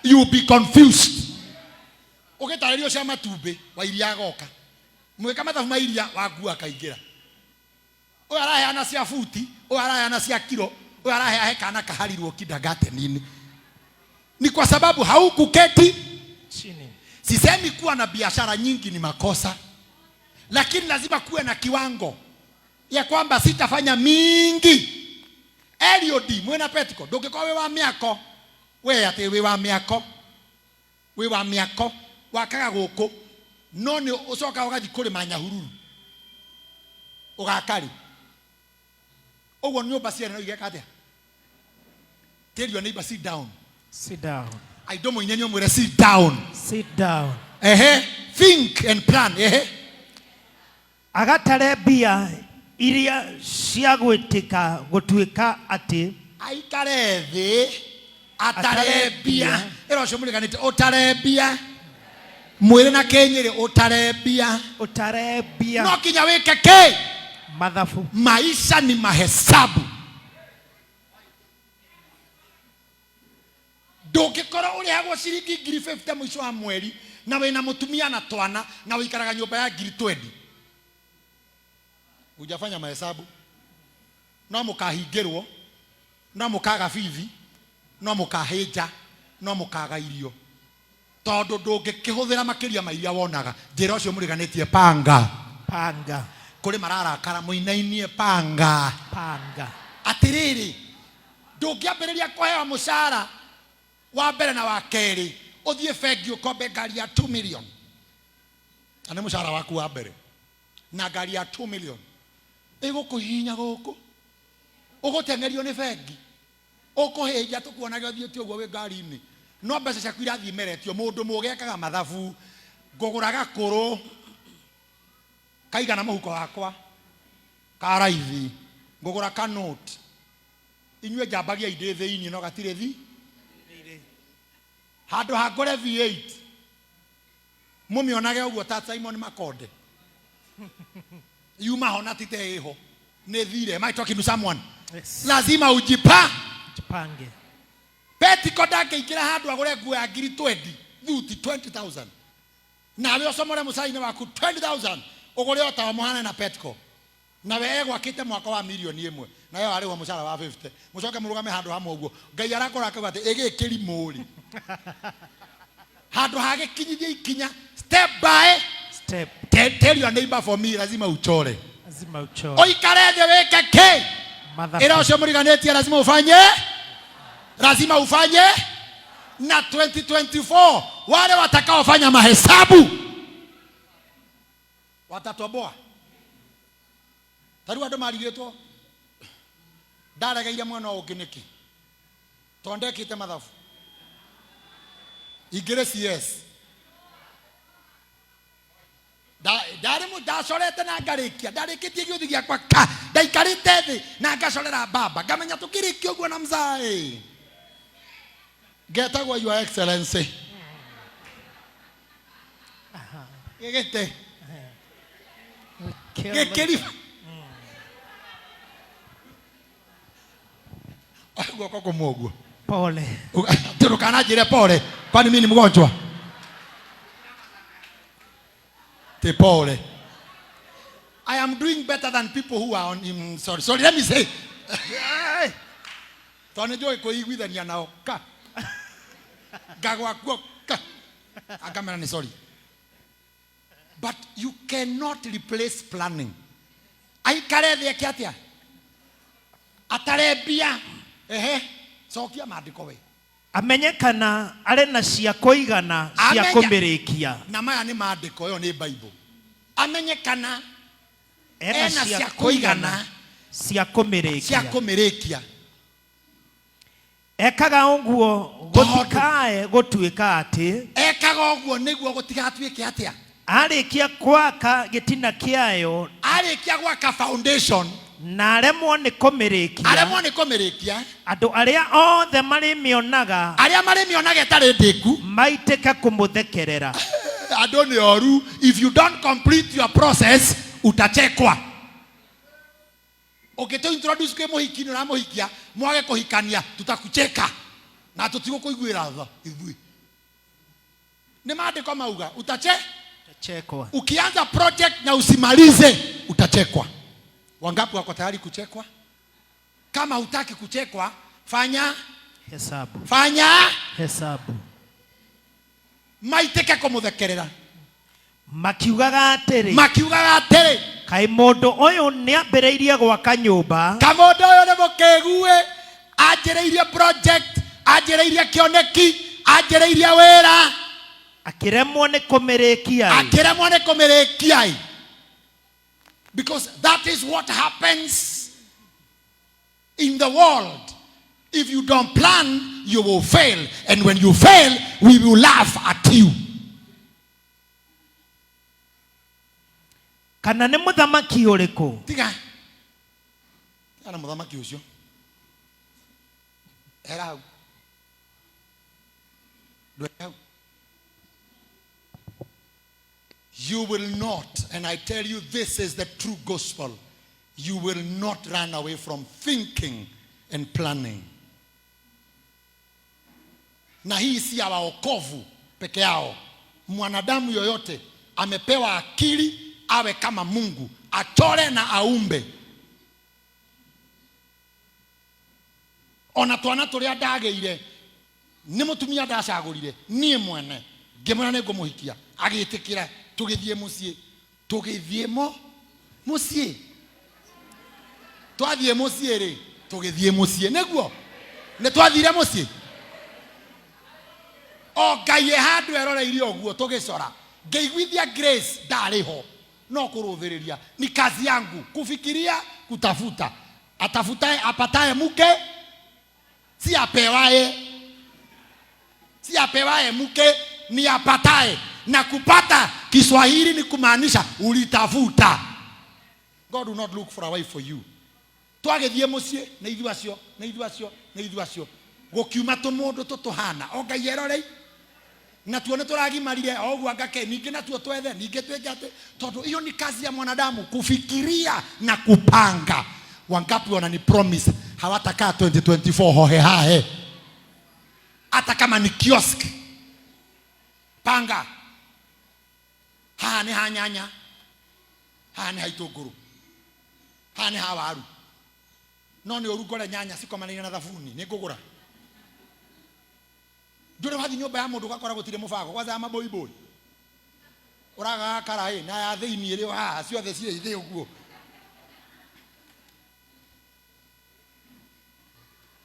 You will be confused. Ugetarĩrio cia matumbĩ wa iria goka. Mweka mathabu ma iria wagua kaingira. Uyu araheana cia futi, uyu araheana cia kilo, uyu araheana kana kaharirwo kindergarten-ini. Ni kwa sababu haukuketi chini. Sisemi kuwa na biashara nyingi ni makosa, lakini lazima kuwe na kiwango ya kwamba sitafanya mingi. Eliodi mwena petiko ndungĩkorwo wĩ wa mĩako we atĩ wĩ wa mĩako wakaga gũkũ no nĩ ũcoka ũgathi kũrĩma Nyahururu ũgakari ũguo nyũmba ciene no igeka atĩa? Tell your neighbor sit down. Sit down. I don't know mwere sit down. Sit down. Think and plan. Agatare bia iria cia gwĩtĩka gũtuĩka atĩ aikare thĩ atarebia ero cio mũriganĩte ũtarebia mwĩrĩ na kenyĩrĩ ũtarebia no kinya wĩke kĩ mathabu. Maisha ni mahesabu. Ndũngĩkorwo ũrĩhagwo ciringi 50 mũico wa mweri na wĩna mũtumia na twana na wĩikaraga nyũmba ya 20. Hujafanya mahesabu. No mũkahingĩrwo, no mũkaga bithi, no mũkahĩnja, no mũkaga irio. Tondũ ndũngĩkĩhũthĩra makĩria ma iria wonaga. Njĩra ũcio mũriganĩtie panga. Kũrĩ mararakara mũinainie panga. Atĩrĩrĩ, ndũngĩambĩrĩria kũheo mũcara wa mbere na wa kerĩ ũthiĩ bengi ũkombe ngari ya 2 million. Ane mũcara waku wa mbere na ngari ya 2 million. Ĩgũkũhinya gũkũ ũgũtengerio nĩ bengi ũkũhĩnja tũkuonaga ũthiĩte ũguo wĩ ngari-inĩ no mbeca ciaku irathiĩ meretio. Mũndũ mũgekaga mathabu ngũgũra gakũrũ kaigana mũhuko wakwa karaithi ngũgũra kanoti inyue njambagia inde thĩinĩ no gatirĩ thi handũ hangũre V8 mũmĩonage ũguo ta Simon Makonde yuma hona tite eho ne thire. Am I talking to someone? Yes. Lazima ujipange. Petiko ndangĩingĩra handũ agũre nguo ya ngiri 20,000 nawe ũcomore mũcara-inĩ waku 20,000 ũgũre o ta mũhane na Petiko nawe egwakĩte mwaka wa milioni 1 na yeye arĩwa mũcara wa 50 mũcoke mũrũgame handũ hamwe ũguo Ngai arakora akauga atĩ ĩgĩkĩrimũri handũ hagĩkinyithia ikinya step by step. Tell your neighbor for me lazima uchore. Oikare thĩ wĩke kĩ ĩra ũcio mũriganĩtie lazima ufanye na 2024 wale watakaofanya mahesabu watatoboa. Taru andũ marigĩtwo ndaregeire mwana ũngĩ nĩkĩ tondekĩte mathabu igĩrĩ CS ndacorete na ngarĩkia ndarĩkĩtie gĩũthi gĩakwa ndaikarĩte thĩ na ngacorera baba ngamenya tũkĩrĩkia ũguo na mzaĩ ngetagwo your excellency gĩgĩte gĩkĩri guoko kũmũguo pole tũrũkana njĩre pole kwani mimi ni mgonjwa te pole. I am doing better than people who are on him. Sorry, let me say. Tonejoi kuiguithania nao ka gagwa ka akamera ni sorry. But you cannot replace planning. Aikare thĩ kĩatia atarebia cokia maandĩko we amenyekana arĩ na cia kũigana cia kũmĩrĩkia na maya nĩ maandĩko ĩyo nĩ Bible. Amenyekana ena cia kũigana cia kũmĩrĩkia ekaga ũguo gũtikae gũtuĩka atĩ ekaga ũguo nĩguo gũtigatuĩke atĩa arĩkia gwaka gĩtina kĩayo arĩkia gwaka foundation na aremwo nĩ kũmĩrĩkia andũ arĩa othe marĩmĩonaga ĩtarĩ ndĩku maitĩka kũmũthekerera. Andũ nĩ oru. If you don't complete your process utachekwa. Ukito introduce kwa muhikini na muhikia mwage kuhikania tutakucheka na tutikuiguira tha ithui. Ni maandiko mauga utachekwa. Ukianza project na usimalize utachekwa. Wangapi wako tayari kuchekwa? Kama hutaki kuchekwa, fanya hesabu. Fanya hesabu. Maiteke kumuthekerera. Makiugaga atiri. Kai mundu uyu ni ambireirie gwaka nyumba. Kamundu uyu ni mukegue anjireirie project, anjireirie kioneki, anjireirie wira. Akiremwo ni kumirikia. Because that is what happens in the world. If you don't plan, you will fail. And when you fail, we will laugh at you. Kana ni muthamaki uriku? Tiga. Ana muthamaki ucio. Era. You will not, and I tell you this is the true gospel, you will not run away from thinking and planning. Na hii si ya wokovu peke yao. Mwanadamu yoyote amepewa akili awe kama Mungu, achore na aumbe. Ona twana turia ndageire ni mutumia ndacagurire nie mwene ngimwana ne ngumuhikia agitikira tugithie mucie twathie mucie ri tugithie mucie neguo ne twathire mucie o Ngai handu eroreire oguo tugicora ngeiguithia grace ndariho no kuruthiriria ni kazi yangu kufikiria kutafuta atafutaye apataye mke si apewaye mke ni apataye. Na kupata Kiswahili ni kumaanisha ulitafuta. God will not look for a wife for you. Twagethie mucie na ithuacio gukiuma tumundu tutuhana o Ngai erorei na tuone turagimarire ogu angake ningi na tuo twethe ningi twengate tondu hiyo ni kazi ya mwanadamu kufikiria na kupanga. Wangapi wanani promise hawatakaa 2024 hohe hahe hata kama ni kiosk. Panga hani hanyanya hani haitunguru hani hawaru no ni urugore nyanya siko manene na thabuni ni ngugura ndure wathi nyumba ya mundu gakora gutire mubango kwanza ya maboiboi uraga karai na ya thiini ri ha ciothe cie ithi uguo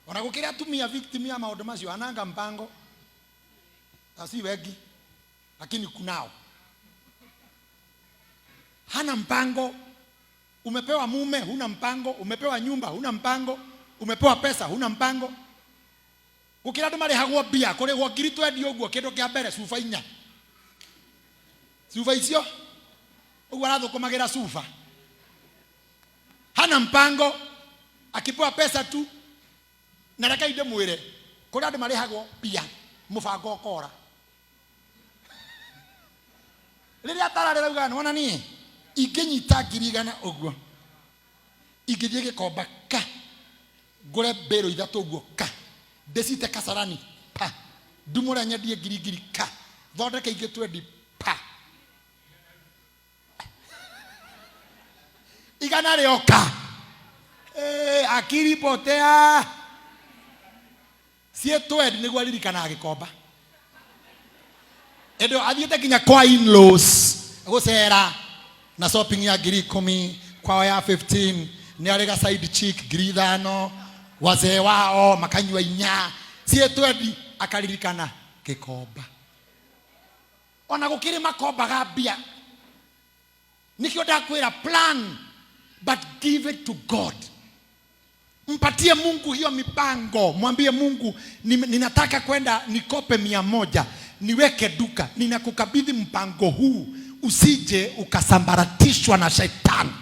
ona gukira atumia victim ya maundu macio ananga mpango asi wengi lakini kunao hana mpango. Umepewa mume huna mpango, umepewa nyumba huna mpango, umepewa pesa huna mpango. Gukira andu mari hagwo bia kuri gwo ngiri twendi uguo kindu kia mbere sufa inya sufa icio uguo arathukumagira sufa hana mpango akipewa pesa tu na reka inde mwire kuri andu mari hagwo bia mubango okora riria tararira uga nona ni inginyita ngirigana uguo ingithie gikomba ka ngure mbero ithatu uguo ka desite kasarani pa dumura nyadie ngiri ka thondeke ingi twendi pa igana rioka akiri potea sie twendi niguo ririkana gikomba edo athiete kinya kwa in-laws gucera na shopping ya ngiri 10 kwa ya 15 ni arega side chick ngiri 5 wazee wao makanywa inya sie twendi akaririkana gikomba ona gukiri makomba gambia nikio ndakwira plan but give it to God. Mpatie Mungu hiyo mipango, mwambie Mungu ninataka kwenda nikope 100 niweke duka, ninakukabidhi mpango huu usije ukasambaratishwa na shetani.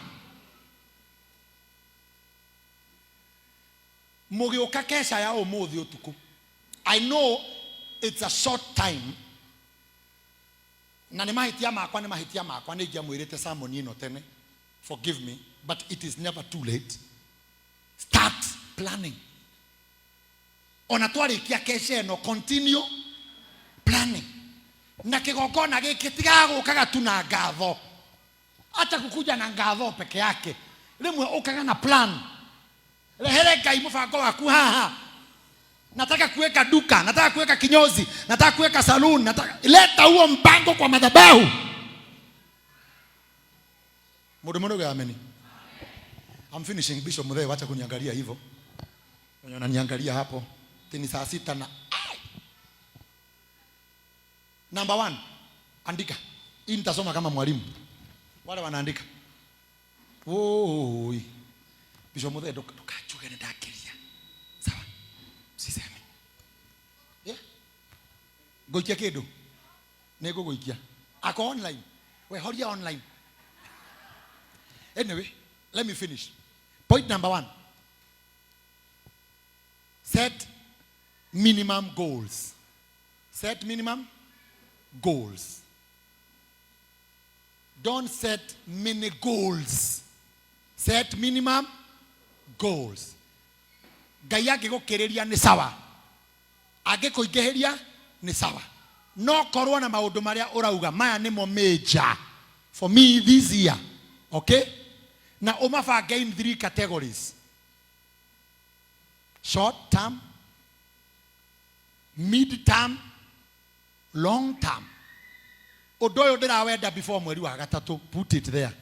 Mugioka kesha ya umuthi utuku. I know it's a short time. Na ni mahitia makwa ni ngia mwirite sermon ino tene. Forgive me, but it is never too late. Start planning. Ona twarikia keshe no continue planning. Na kigongona giki tiga gukaga tu na ngatho. Hata kukuja na ngatho peke yake. Rimwe ukaga na plan. Rehere Ngai mubango waku haha. Nataka kuweka duka, nataka kuweka kinyozi, nataka kuweka saloon, leta huo mpango kwa madhabahu. Mudomono ameni. I'm finishing. Bishop Mudhee, wacha kuniangalia hivyo. Unaniangalia hapo. Tini saa 6 na Number 1, andika. Hii nitasoma kama mwalimu. Wale wanaandika. Oi. Bishop Mudhee tukachuke ndakiria. Sawa. Siseme. Yeah. Goikia kidu. Nego goikia. Ako online. We horia online. Anyway, let me finish. Point number 1. Set minimum goals. Set minimum goals. Don't set many goals. Set minimum goals. Gaya gigukireria ni sawa. Agikuingeheria ni sawa. No korwo na maundu maria urauga maya nimo major for me this year. Okay? Na umabange in 3 categories. Short term, mid term, long term. Odoyo ndirawenda before mweri wa gatatu. Put it there.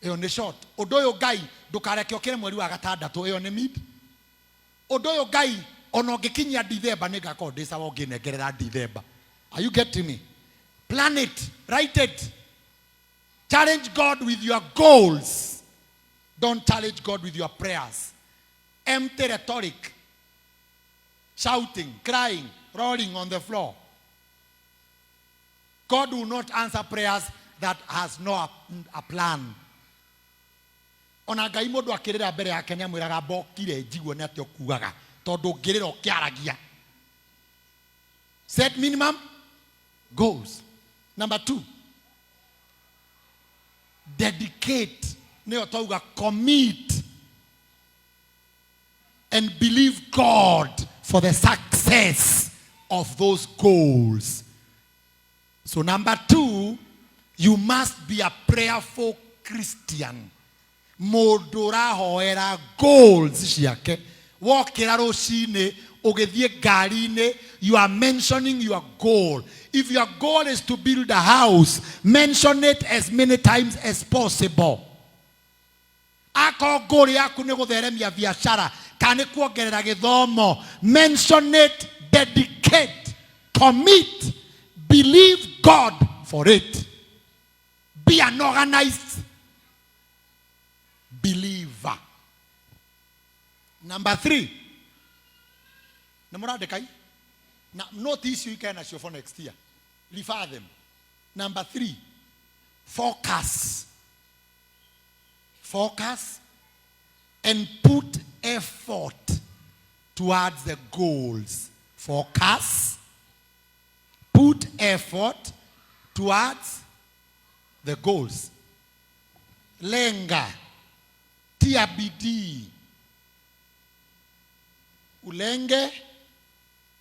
Eyo ni short. Odoyo Ngai ndukareke okire mweri wa gatandatu. Eyo ni mid. Odoyo Ngai ono ngikinyia December ningakoo ndi sawa nginengerera December. Are you getting me? Plan it. Write it. Challenge God with your goals. Don't challenge God with your prayers. Empty rhetoric. Shouting, crying, rolling on the floor. God will not answer prayers that has no a plan. Ona Ngai mundu akirira mbere yake ni amwiraga mbokire njiguo ni atio kugaga tondu ngirira ukiaragia. Set minimum goals. Number 2. Dedicate. Neo tauga commit. And believe God for the success of those goals. So number 2, you must be a prayerful Christian. Modora hoera goals ciake. Wokira rucine ugithie ngari-ini, you are mentioning your goal. If your goal is to build a house, mention it as many times as possible. Ako goal yaku ni gutheremia biashara, kana kuongerera githomo, mention it, dedicate, commit, believe God for it. Be an organized believer. Number 3. Namoradekai. Now, notice you can as your for next year. Refer them. Number 3. Focus. Focus and put effort towards the goals. Focus. Put effort towards the goals. Lenga. Tia bidii. Ulenge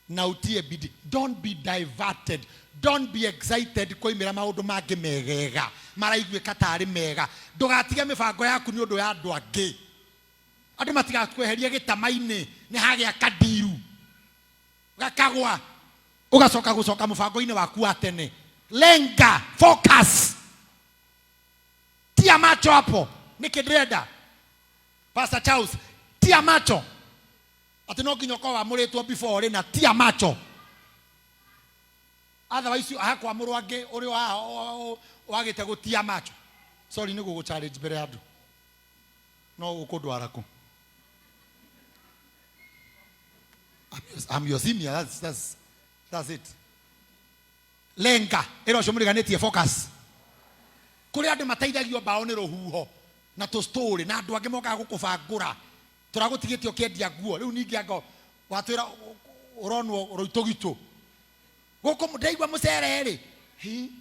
na utie bidii. Don't be diverted. Don't be excited koimira maundu mage megega. Maraigwe katari mega. Ndugatige mibango yaku ni undu ya andu angi. Andu matigakweherie gitamaini ni hagia kadiru. Gakagwa. Ugacoka gucoka mubango-ini waku wa tene. Lenga, focus. Tia macho hapo. Nikidreda. Pastor Charles, tia macho. Ati no nginya wa muritwo before na tia macho. Otherwise hakwa muru angi uri wagite gutia macho. Sorry ni gugu challenge bere andu. No ukundwara ku. I'm your senior. That's it. Lenga. Ero shomuriganetie focus. Kuri andu mateithagio bao ni ruhuho na to story na andu angi moka gukubangura. Turagutigitio kendia nguo riu ningi ango watwira uronwo roitogitu guko mudaigwa mucere ri hi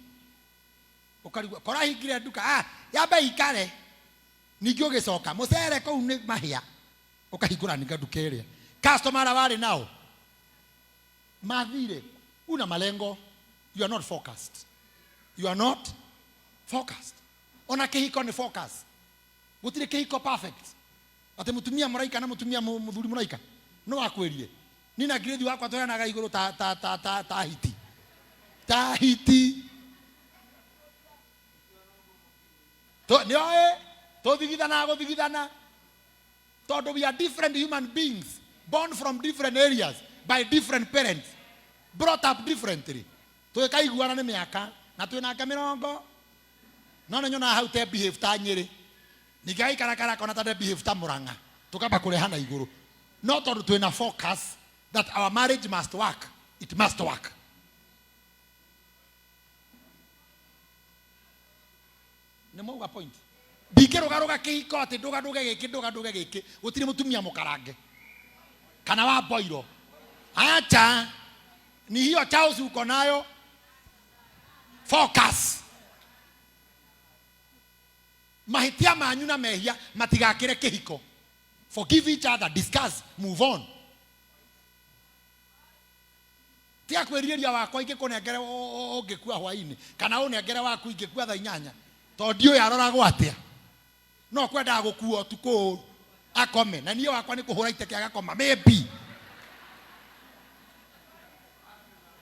ukarigwa kora hingire nduka yamba ikare ningi ugicoka mucere kau ni mahia ukahingura ninga duka ĩrĩa customer wale nao mathire una malengo. You are not focused. You are not focused. Ona kihiko ni focus. Gutire kihiko perfect. Ate mutumia mũraika na mutumia muthuri mũraika no akwerie nina grade wakwa twana igũrũ ta hiti ta hiti to nioe to thigithana gũthigithana tondu we are different human beings born from different areas by different parents brought up differently. Tuikaiguana ni miaka na twina mĩrongo no nyona how te behave ta Nyeri nigai karakara kona ta behave ta Murang'a tukamba kurehana iguru no tondu twina focus that our marriage must work. It must work. Nemo point ndingĩrũgarũga kĩhiko atĩ ndũga gĩkĩ gũtirĩ mũtumia mũkarange kana wa boiro acha ni hiyo chausi uko nayo. Focus. Mahitia manyu na mehia matigakĩre kĩhiko. Forgive each other, discuss, move on. Tia kwĩrirĩria wakwa ingĩkũnengere ũngĩkua hwainĩ kana ũnengere waku ingĩkua thaa 8 tondũ ndiũ yaroragwo atĩa no kwenda gũkuo tukũ akome na niĩ wakwa nĩ kũhũra iteke agakoma maybe.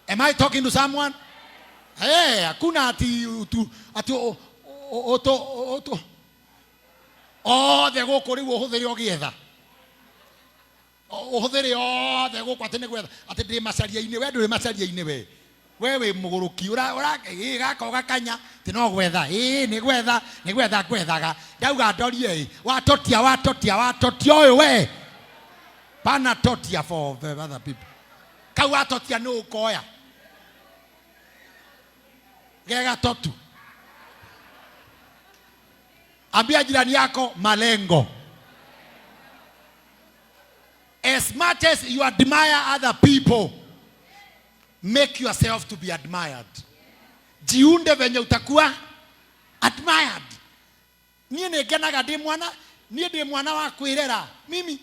Am I talking to someone? Hey, hakuna ati the gũkũ rĩu ũhũthĩre ũgĩetha ũhũthĩre othe gũkũ atĩ nĩ gwetha atĩ ndĩ macaria-inĩ we ndũrĩ macaria-inĩ we wĩ mũgũrũki gaka ũgakanya atĩ no gwetha nĩ gwetha gwethaga ndauga ndorie watotia ũyũ we pana totia for the other people kau watotia nĩ ũkoya gega totu. Ambia jirani yako malengo. As much as you admire other people, make yourself to be admired. Jiunde venye utakuwa admired. Niye negenaga ndi mwana wa kwirera. Mimi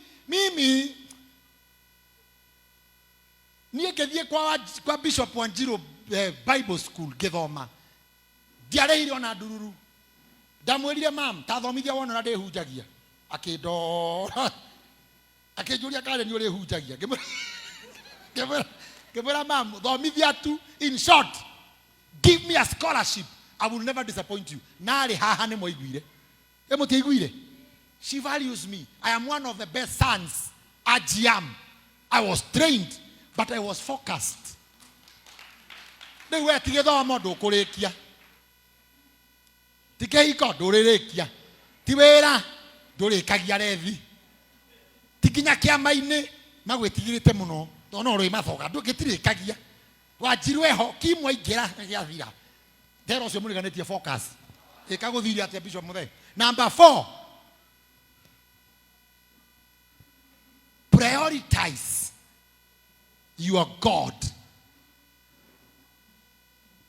niye ngethie kwa Bishop Wanjiru Bible School githoma. Ndiarehire ona ndururu. Ndamwĩrire mam tathomithia wona na ndĩhunjagia akĩndora akĩnjũria kale nĩ ũrĩhunjagia ngĩmwĩra mam thomithia tu. In short, give me a scholarship, I will never disappoint you. Narĩ haha nĩ mwaiguire mũtiaiguire. She values me. I am one of the best sons at GM. I was trained but I was focused. Rĩu wetigĩthoma ndũkũrĩkia tikehiko ndũrĩrĩkia ti wĩra ndũrĩkagia rethi tikinya kĩama-inĩ magwĩtigĩrĩte mũno tondũ ũrĩ mathoga ndũgĩtirĩkagia Wanjiru eho kimwe ingĩra gĩathira ndero ũcio mũriganĩtie focus ĩkagũthire atĩa Bishop Muthee. Number 4, prioritize your God.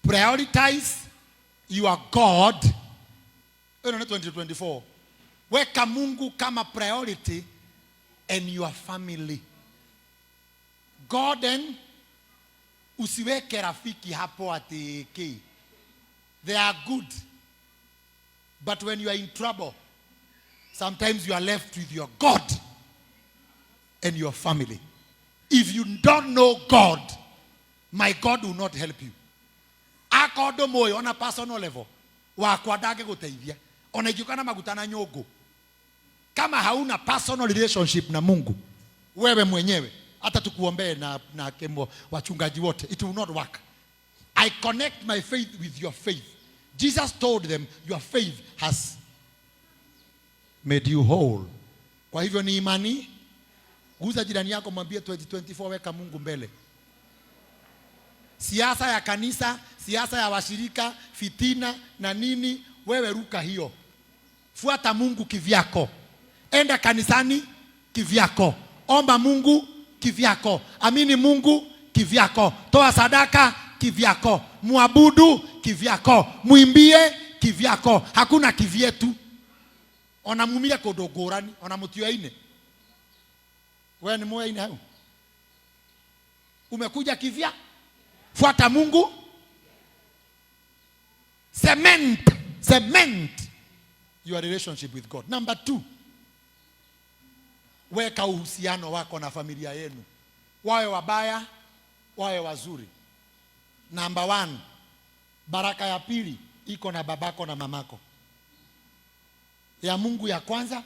Prioritize your God. 2024. Weka Mungu kama priority and your family. God and usiweke rafiki hapo ati ki. They are good. But when you are in trouble, sometimes you are left with your God and your family. If you don't know God, my God will not help you. Akodo moyo on a personal level. Wakwa ndangĩgũteithia. Ona ingĩũka na maguta na nyũngũ. Kama hauna personal relationship na Mungu, wewe mwenyewe, hata tukuombee na kemo wachungaji wote, it will not work. I connect my faith with your faith. Jesus told them, your faith has made you whole. Kwa hivyo ni imani. Guza jirani yako mwambie 2024 weka Mungu mbele. Siasa ya kanisa, siasa ya washirika, fitina na nini, wewe ruka hiyo. Fuata Mungu kivyako. Enda kanisani kivyako. Omba Mungu kivyako. Amini Mungu kivyako. Toa sadaka kivyako. Muabudu kivyako. Muimbie kivyako. Hakuna kivyetu. Ona mumile kodogorani, ona mutioine. Wewe ni moyo ina. Umekuja kivya? Fuata Mungu. Cement your relationship with God. Number 2. Weka uhusiano wako na familia yenu. Wawe wabaya, wawe wazuri. Number 1. Baraka ya pili iko na babako na mamako. Ya Mungu ya kwanza,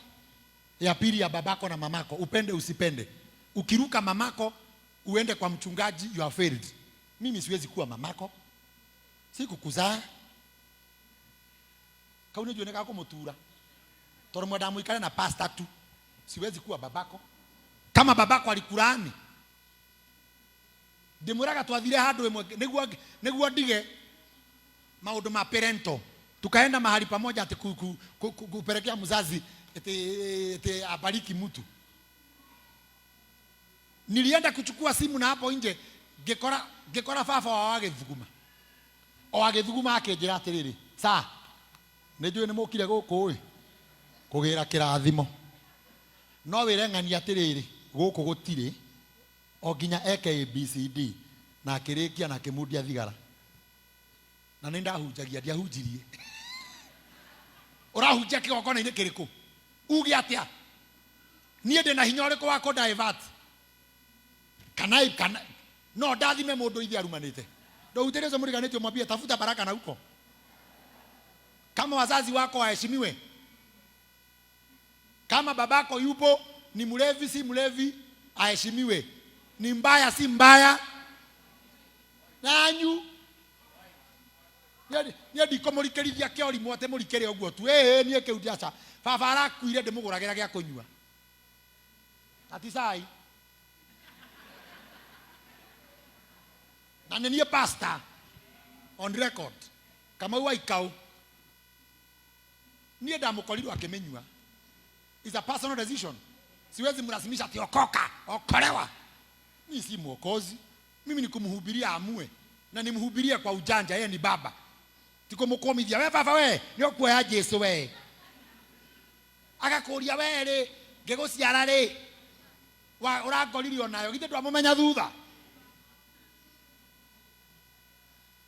ya pili ya babako na mamako. Upende usipende. Ukiruka mamako uende kwa mchungaji, you are failed. Mimi siwezi kuwa mamako. Sikukuzaa. Kaune jione kako mutura. Toro mwadamu ikale na pastor tu. Siwezi kuwa babako. Kama babako alikulaani. Demuraga twathire handu imwe niguo ndige maundu ma parento. Tukaenda mahali pamoja ati kupelekea mzazi eti abariki mtu. Nilienda kuchukua simu na hapo nje ngekora baba wa Githuguma. O Githuguma akenjira atiriri. Sa. Nijue ni mukire guku kugira kirathimo. No wireng'ania atiriri guku gutire o ginya AKBCD na akirikia na kimundia thigara. Na nenda hunjagia ndiahunjirie. Urahunjia kigokona-ini kiriku. Ugi atia. Nie ndina hinya uriku wa ko divert. Kana no ndathime mundu ithi arumanite. Ndo uterezo muriganitio mwambie tafuta baraka na huko. Kama wazazi wako waheshimiwe. Kama babako yupo ni mlevi si mlevi aheshimiwe. Ni mbaya si mbaya. Nanyu Nya dikomorikerithia ke ori mwote murikere oguo tu nie ke udiacha baba arakuire ndimuguragira gya kunyua ati sai na nie pastor on record kama waikau nie ndamukorirwo akimenyua. Is a personal decision. Siwezi mlazimisha ati okoka okolewa. Mimi si mwokozi. Mimi ni kumhubiria amue na nimhubirie kwa ujanja. Yeye ni baba. Tiko mukomithia we baba we ni okuoya Jesu we. Agakuria we ri ngiguciara ri wa urangoririo nayo githe ndwamumenya thutha.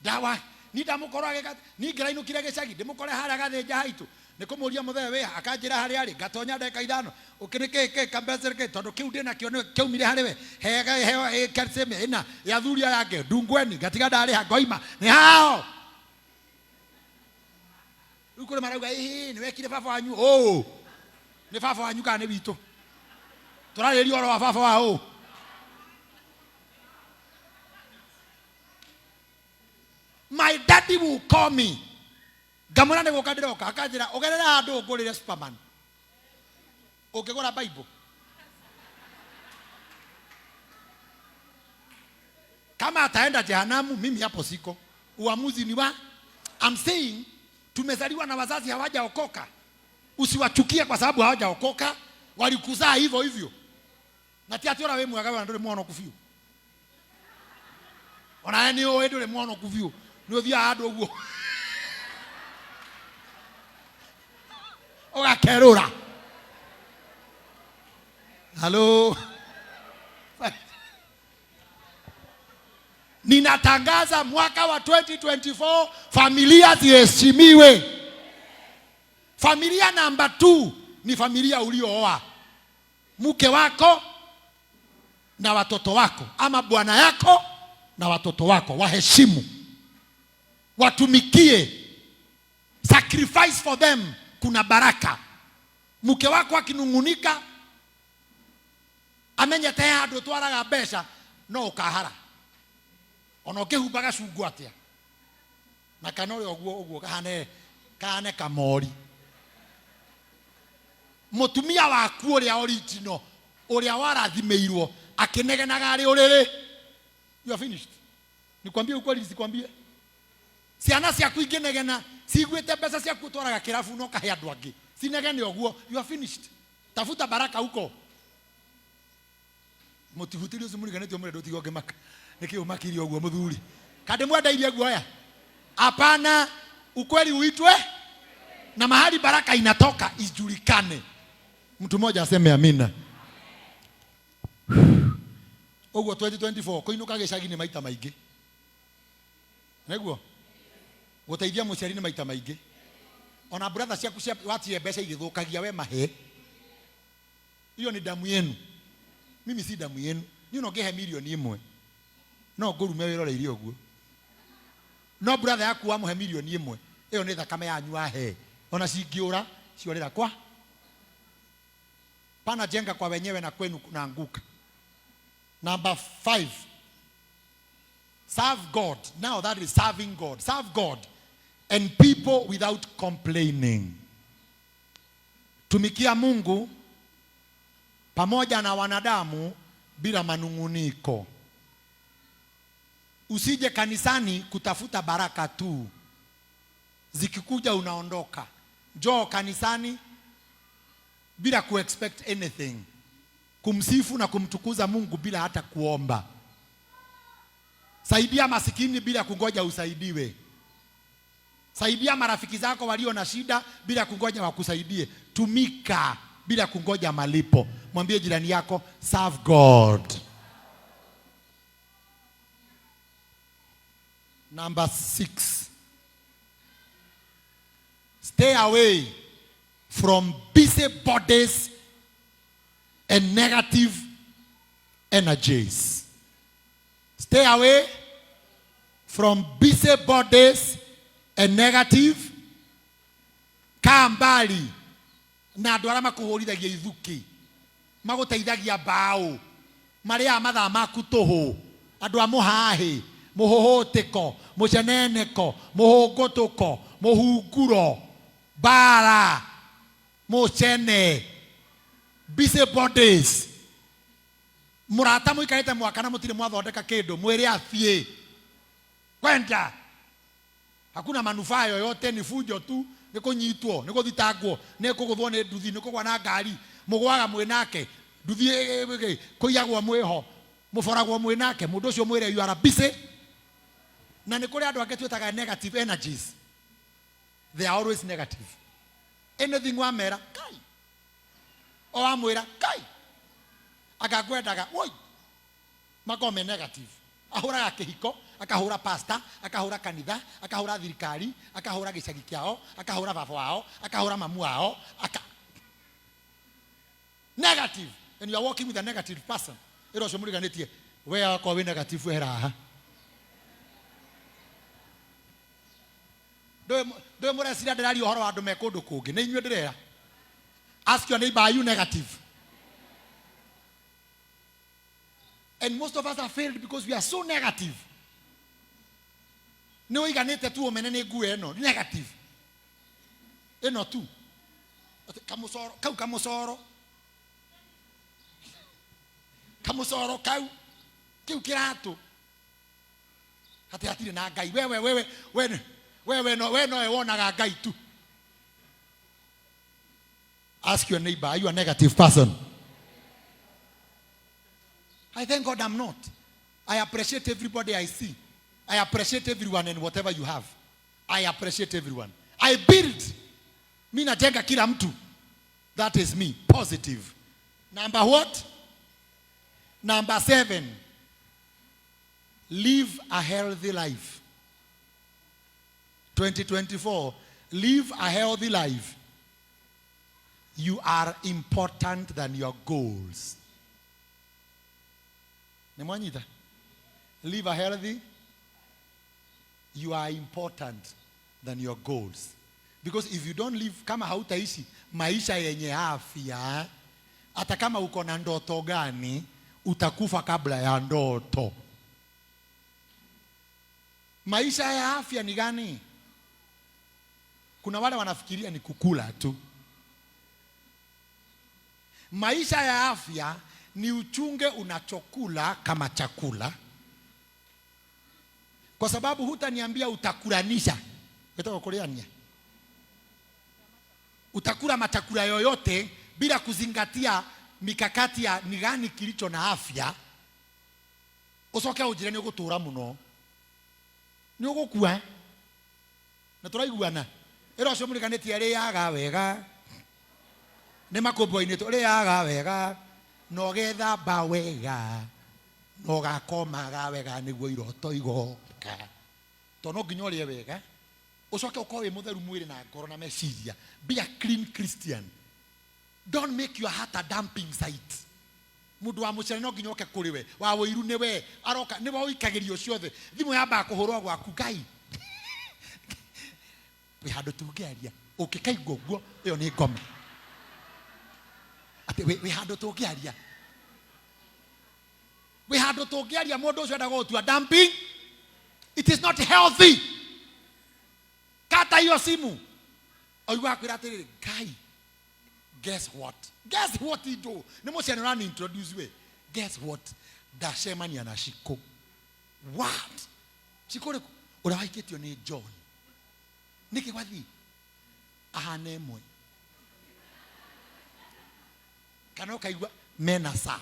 Dawa ni ndamukoro ageka ni ngirainukire gicagi ndimukore haria gathenja haitu nikumuria muthe we akanjira haria ari gatonya ndeka ithano ukinike kambezereke tondu kiu ndina kio kiumire hari we hega karseme ina ya thuria yake ndungweni gatiga ndari ha ngoima ni hao ukure marauga ni wekire baba wanyu ni baba wanyu kana ni witu turaririo oro wa baba wao. My daddy will call me. Gamona ne gokandiroka akanjira ogerera andu ngurire Superman. Ukigura Bible. Kama ataenda jehanamu mimi hapo siko. Uamuzi ni wa. I'm saying tumezaliwa na wazazi hawajaokoka. Usiwachukie kwa sababu hawajaokoka. Walikuzaa hivyo hivyo. Na ati ora we mwagawe ndure mwana kufio. Ona ni o ndure mwana kufio. Ni othia andu oguo. Ogakerura. Hello. Ninatangaza mwaka wa 2024 familia ziheshimiwe. Familia namba 2 ni familia uliooa. Mke wako na watoto wako ama bwana yako na watoto wako waheshimu. Watumikie. Sacrifice for them. Kuna baraka. Mke wako akinungunika amenye te andu twaraga mbeca no ukahara. Ona ukihubaga cungu atia. Na kana uri oguo kahane kamori. Mutumia waku uria original uria warathimeirwo akinegenaga ari uriri. You are finished. Nikwambie ukweli sikwambie. Ciana ciaku inginegena ciguite mbeca ciaku twaraga kirabu no kahe andu angi. Sinegene oguo. You are finished. Tafuta baraka huko. Mutihutirio zimuriganetio mure ndotigo ngimaka. Niki umakiri oguo muthuri. Kande mwendairie guoya. Hapana, ukweli uitwe na mahali baraka inatoka ijulikane. Mtu mmoja aseme amina. Oguo 2024 kuinuka gicagi ni maita maingi. Neguo. Guteithia muciari ni maita maingi. Ona brother ciaku cia watie mbeca igithukagia we mahe. Hiyo ni damu yenu. Mimi si damu yenu. Ni unongehe milioni 1. No ngurume wirore oguo. No brother yaku wamuhe milioni 1. Iyo ni thakame yanyu ahe. Ona cingiura ciorera kwa. Pana jenga kwa wenyewe na kwenu kunaanguka. Number 5. Serve God. Now that is serving God. Serve God and people without complaining. Tumikia Mungu pamoja na wanadamu bila manunguniko. Usije kanisani kutafuta baraka tu. Zikikuja unaondoka. Njoo kanisani bila kuexpect anything. Kumsifu na kumtukuza Mungu bila hata kuomba. Saidia masikini bila kungoja usaidiwe. Saidia marafiki zako walio na shida bila kungoja wakusaidie. Tumika bila kungoja malipo. Mwambie jirani yako, serve God. Number 6. Stay away from busybodies and negative energies. Stay away from busybodies and negative. Kaa mbali na andũ arĩa makuhũrithagia ithuki, magũteithagia mbaũ, marĩa mathaa maku tũhũ, andũ a mũhahi, mũhũhũtĩko, mũceneneko, mũhũngũtũko, mũhunguro, bara, mũcene, busybodies. Murata muikarite mwaka na mutire mwathondeka kindu mwire afie kwenda hakuna manufaa yoyote, ni fujo tu, ni kunyitwo, ni kuthitangwo, ni kuguthwo ni nduthi, ni kugwa na ngari, mugwaga mwinake nduthi kuyagwo mwiho, muforagwo mwinake, mundu ucio mwire you are busy. Na ni kuri andu angetwetaga negative energies. They are always negative. Anything wamera kai o amwira kai akagwendaga woi makome negative. Ahura kihiko, akahura pastor, akahura kanitha, akahura thirikari, akahura gicagi kiao, akahura baba wao, akahura mamu wao, negative. And you are walking with a negative person. Ero somuriganitie we akwa we negative we raha. Do mura sira ndirari uhoro wa andu me kundu kungi ni inywe ndirera. Ask your neighbor, are you negative? And most of us are failed because we are so negative. No iganete tu omenene gu eno negative. Eno tu. Kamusoro, kau kamusoro. Kamusoro kau. Kiu kirato. Hati hatire na ngai. Wewe no ewonaga ngai tu. Ask your neighbor, are you a negative person? I thank God I'm not. I appreciate everybody I see. I appreciate everyone and whatever you have. I appreciate everyone. I build. Mimi najenga kila mtu. That is me. Positive. Number what? Number 7. Live a healthy life. 2024. Live a healthy life. You are important than your goals. Nemwanyita. Live a healthy. You are important than your goals. Because if you don't live kama hautaishi maisha yenye afya, hata kama uko na ndoto gani, utakufa kabla ya ndoto. Maisha ya afya ni gani? Kuna wale wanafikiria ni kukula tu. Maisha ya afya ni uchunge unachokula kama chakula. Kwa sababu hutaniambia utakulanisha. Unataka kuliania? Utakula machakula yoyote bila kuzingatia mikakati ya ni gani kilicho na afya. Usoke ujire ni ugutura muno. Ni ugukua. Na turaiguana. Ero cio muriganeti ari yaga wega. Ni makombo-ini turi yaga wega. No getha ba wega. no gakomaga wega niguo iroto igoka tono nginya urie wega ucoke ukorwo wi mutheru mwiri na ngoro na meciria. Be a clean Christian. Don't make your heart a dumping site. Mundu wa mucere no nginya uke kuri we wa wiru ni we aroka ni we uikagirio ciothe thimu yamba kuhurwo gwaku Ngai we handu tungiaria ukikaigwo guo iyo ni ngome ati we handu tungiaria we handu tungiaria mundu ucio ndago tu dumping. It is not healthy. Kata hiyo simu oigwa kwira atiriri Ngai, guess what he do ni muciani rani introduce we guess what ndacemania na Shiko. What Shiko riku ura waikitio ni John niki wathi ahana emwe kana ukaigwa mena saa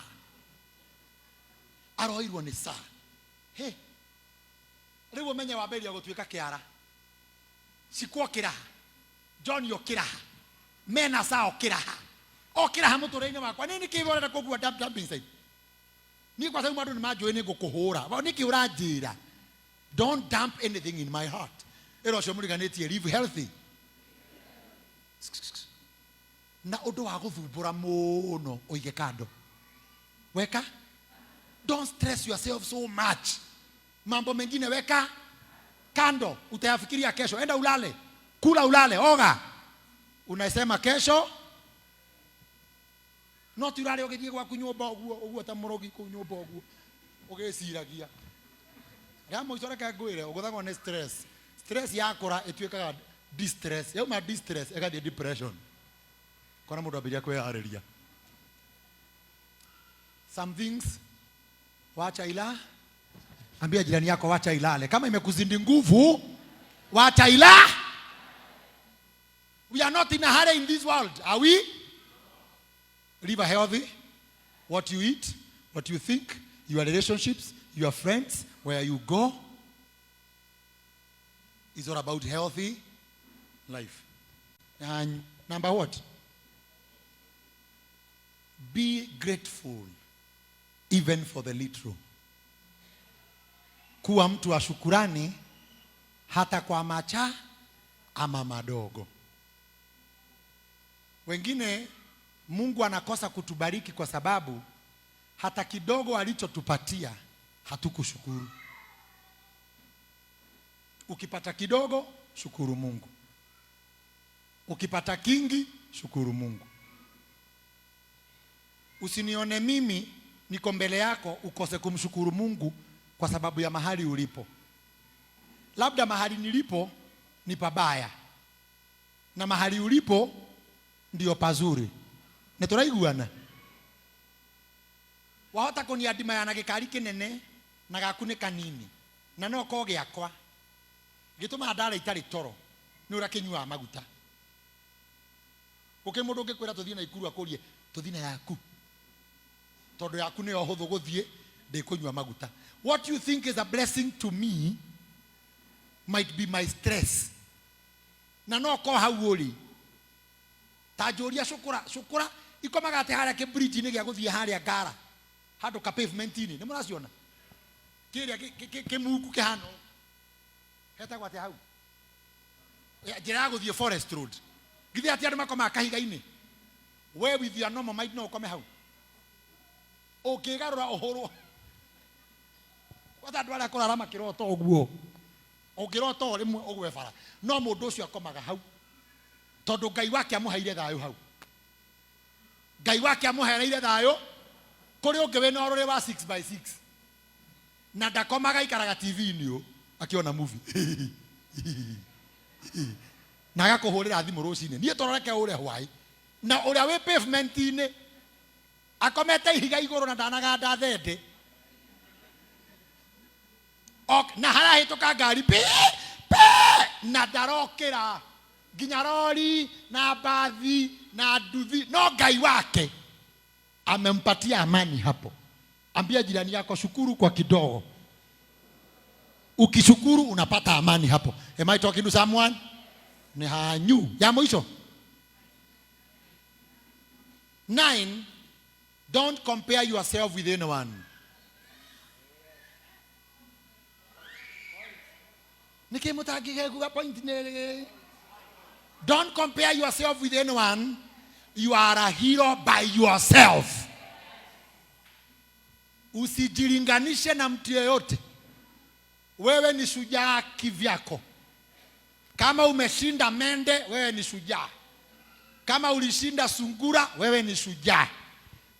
aroirwo ni saa he riu menye wamberia gutuika kiara Shiko kiraha John yokiraha mena saa okiraha mutureni wakwa nini kiborera kugua dumping site ni kwa sababu andu ni majoe ni ngukuhura ba niki uranjira. Don't dump anything in my heart. Ero cio muriganitie live healthy na undu wa guthumbura muno oige kando weka. Don't stress yourself so much. Mambo mengine weka kando, utayafikiria kesho. Enda ulale, kula ulale, oga unasema kesho no turare ogithie gwaku nyumba oguo ta murogi ku nyumba oguo ugeciragia gamo icoreka ngwire uguthagwo ni stress yakora etuikaga distress yauma distress egathie depression kona mundu ambiria kwihariria. Some things wacha ila ambia jirani yako wacha ilale. Kama imekuzindi nguvu wacha ila. We are not in a hurry in this world, are we? Live a healthy. What you eat, what you think, your relationships, your friends, where you go is all about healthy life. And number what? Be grateful even for the little. Kuwa mtu wa shukurani hata kwa macha ama madogo. Wengine Mungu anakosa kutubariki kwa sababu hata kidogo alichotupatia hatukushukuru. Ukipata kidogo, shukuru Mungu. Ukipata kingi, shukuru Mungu. Usinione mimi niko mbele yako ukose kumshukuru Mungu kwa sababu ya mahali ulipo. Labda mahali nilipo ni pabaya na mahali ulipo ndio pazuri. Neturaiguana. Wahota kuniadima yana gikari kinene na gaku ni kanini na no ko giakwa gituma ndara itari toro ni urakinywa maguta. Mundu ngikwira tuthie na ikuru akurie tuthie na yaku tondu yaku ni ohuthu guthie ndikunywa maguta. What you think is a blessing to me might be my stress. Na no ko hau uri tajuria shukura ikomaga ate haria ke bridge ni gya guthie haria ngara handu ka pavement ni muraciona kiria ke muku ke hano hetagwo ate hau njira guthie forest road githia ati andu makoma kahiga-ini we with your normal might no ukome hau ukigarura uhurwo wata ndwara kurara makiroto oguo ungiroto rimwe ugwe bara no mundu ucio akomaga hau tondu Ngai wake amuhaire thayo hau. Ngai wake amuhereire thayo kuri ungi we no ruri wa 6x6 na ndakomaga ikaraga TV ni akiona movie na agakuhurira thimu rucine nie tororeke ure hwai na uria we pavement ni akomete ihiga iguru na ndanaganda thende ok na harahituka ngari na ndarokira nginya rori na bathi na nduthi no Ngai wake amempatia amani hapo. Ambia jirani yako shukuru kwa kidogo. Ukishukuru unapata amani hapo. Am I talking to someone? Ni hanyu ya mwisho. 9, don't compare yourself with anyone. Don't compare yourself with anyone. You are a hero by yourself. Usijilinganishe na mtu yeyote. Wewe ni shujaa kivyako. Kama umeshinda mende, wewe ni shujaa. Kama ulishinda sungura, wewe ni shujaa.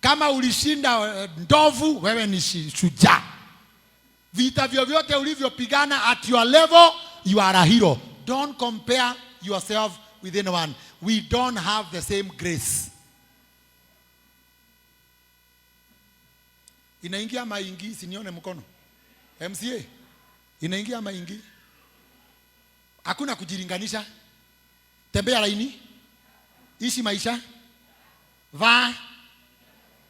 Kama ulishinda ndovu, wewe ni shujaa. Vita vyovyote ulivyopigana at your level, you are a hero. Don't compare yourself with anyone. We don't have the same grace. Inaingia maingi, sinione mkono. MCA, inaingia maingi. Hakuna kujilinganisha. Tembea laini. Ishi maisha. Va.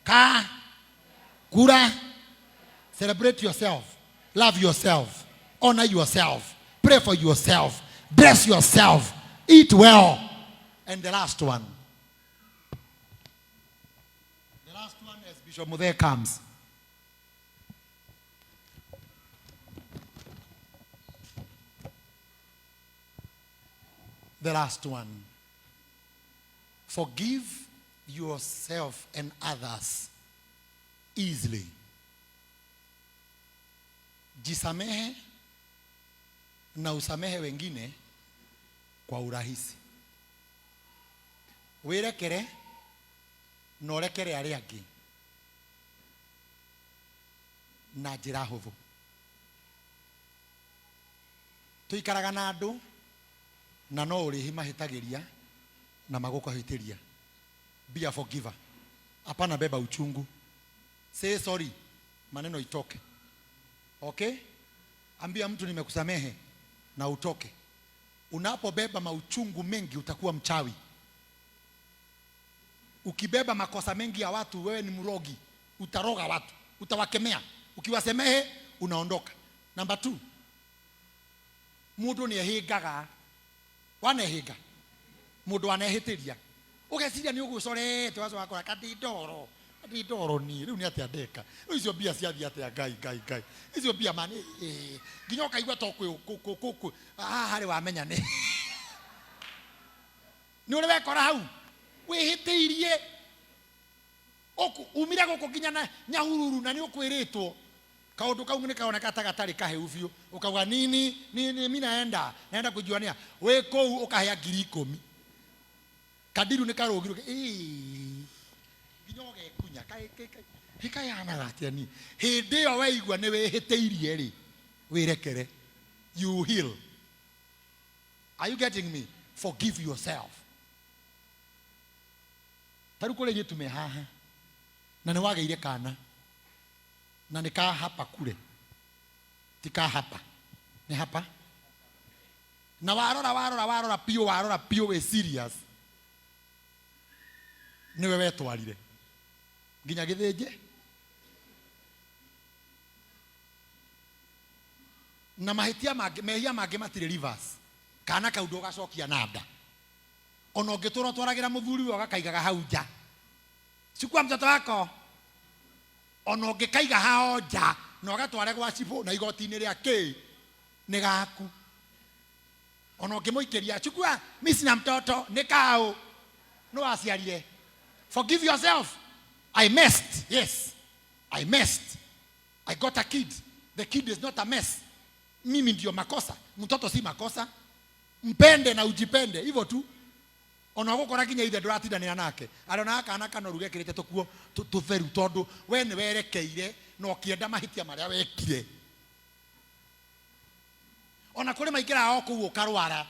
Ka. Kura. Celebrate yourself. Love yourself. Honor yourself. Pray for yourself. Dress yourself. Eat well. And the last one. The last one as Bishop Muthe comes. The last one. Forgive yourself and others easily. Jisamehe na usamehe wengine kwa urahisi. Wirekere na urekere aria angi na njira huthu. Tuikaraga na andu na no urihi mahitagiria na magukuhitiria. Be a forgiver. Hapana beba uchungu. Say sorry. Maneno itoke. Okay? Ambia mtu nimekusamehe na utoke. Unapobeba mauchungu mengi utakuwa mchawi. Ukibeba makosa mengi ya watu, wewe ni mrogi. Utaroga watu, utawakemea. Ukiwasemehe unaondoka. Number 2. Mundu ni ehigaga. Wanehiga. Mundu anehitiria. Ugeciria ni ugucorete wazo wakora kadidoro. Kadidoro ni riu ni atia ndeka. Icio bia ciathi atia ngai. Icio bia mani nginyoka igwa to ku hari wamenya ni. Ni uri wekora hau. Wihitiirie. Oku umira guku nginya na nyahururu na ni ukwiritwo. Kaundu kau ni kaona katagatari kaheu biu. Ukauga nini mimi naenda kujuania. We kou ukahea 10,000. Kadiru ni karogiruke nginyoge kunya kai yana gatia ni hindi yo weigua ni wihitiirie ri wirekere. You heal. Are you getting me? Forgive yourself. Taru kule yetu mehaha na ni wageire kana na nika hapa kule tika hapa ni hapa na warora pio we serious ni wewe twarire nginya githinje na mahitia mehia mangĩ matire reverse kana kaundo ugacokia nanda ona ũngĩtũra twaragira muthuri we gakaigaga hau nja sikwa mtoto wako ona ũngĩkaiga hao nja na ũgatware gwa cibo na igoti-inĩ rĩake nĩ gaku ona ũngĩmũikĩria chukua mimi sina mtoto nĩ kao no aciarire. Forgive yourself. I messed. Yes, I messed. I got a kid. The kid is not a mess. Mimi ndio makosa. Mtoto si makosa. Mpende na ujipende. Hivyo tu. Ona gukora kinya ithe nduratindanira nake. Arona aka anaka no rugekirite tukuo tutheru tondu we ni werekeire no kienda mahitia maria wekire. Ona kuri maikira o ku ukarwara.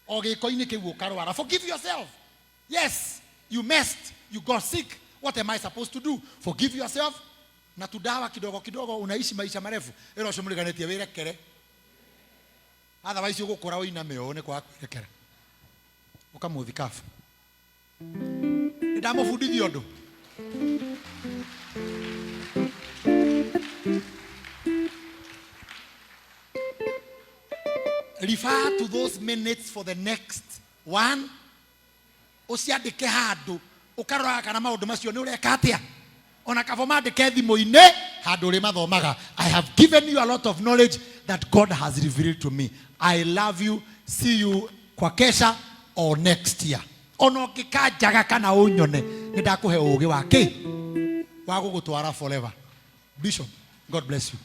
O giko-ini kiu ukarwara. Forgive yourself. Yes. You messed, you got sick. What am I supposed to do? Forgive yourself. Na tudawa kidogo unaishi maisha marefu. Ero shumuliganetie wirekere. Otherwise ugukora uiname one kwa kwerekera. Ukamuthikafu. Ndamufundithia undu. Refer to those minutes for the next one. Usiandike handu ukarora kana maundu macio ni ureka atia ona kabo mandike thimo-ini handu ri mathomaga. I have given you a lot of knowledge. that God has revealed to me. I love you. See you kwa kesha or next year. Ono kikajaga kana unyone nidakuhe ugi wake wa gugutwara forever. Bishop, God bless you.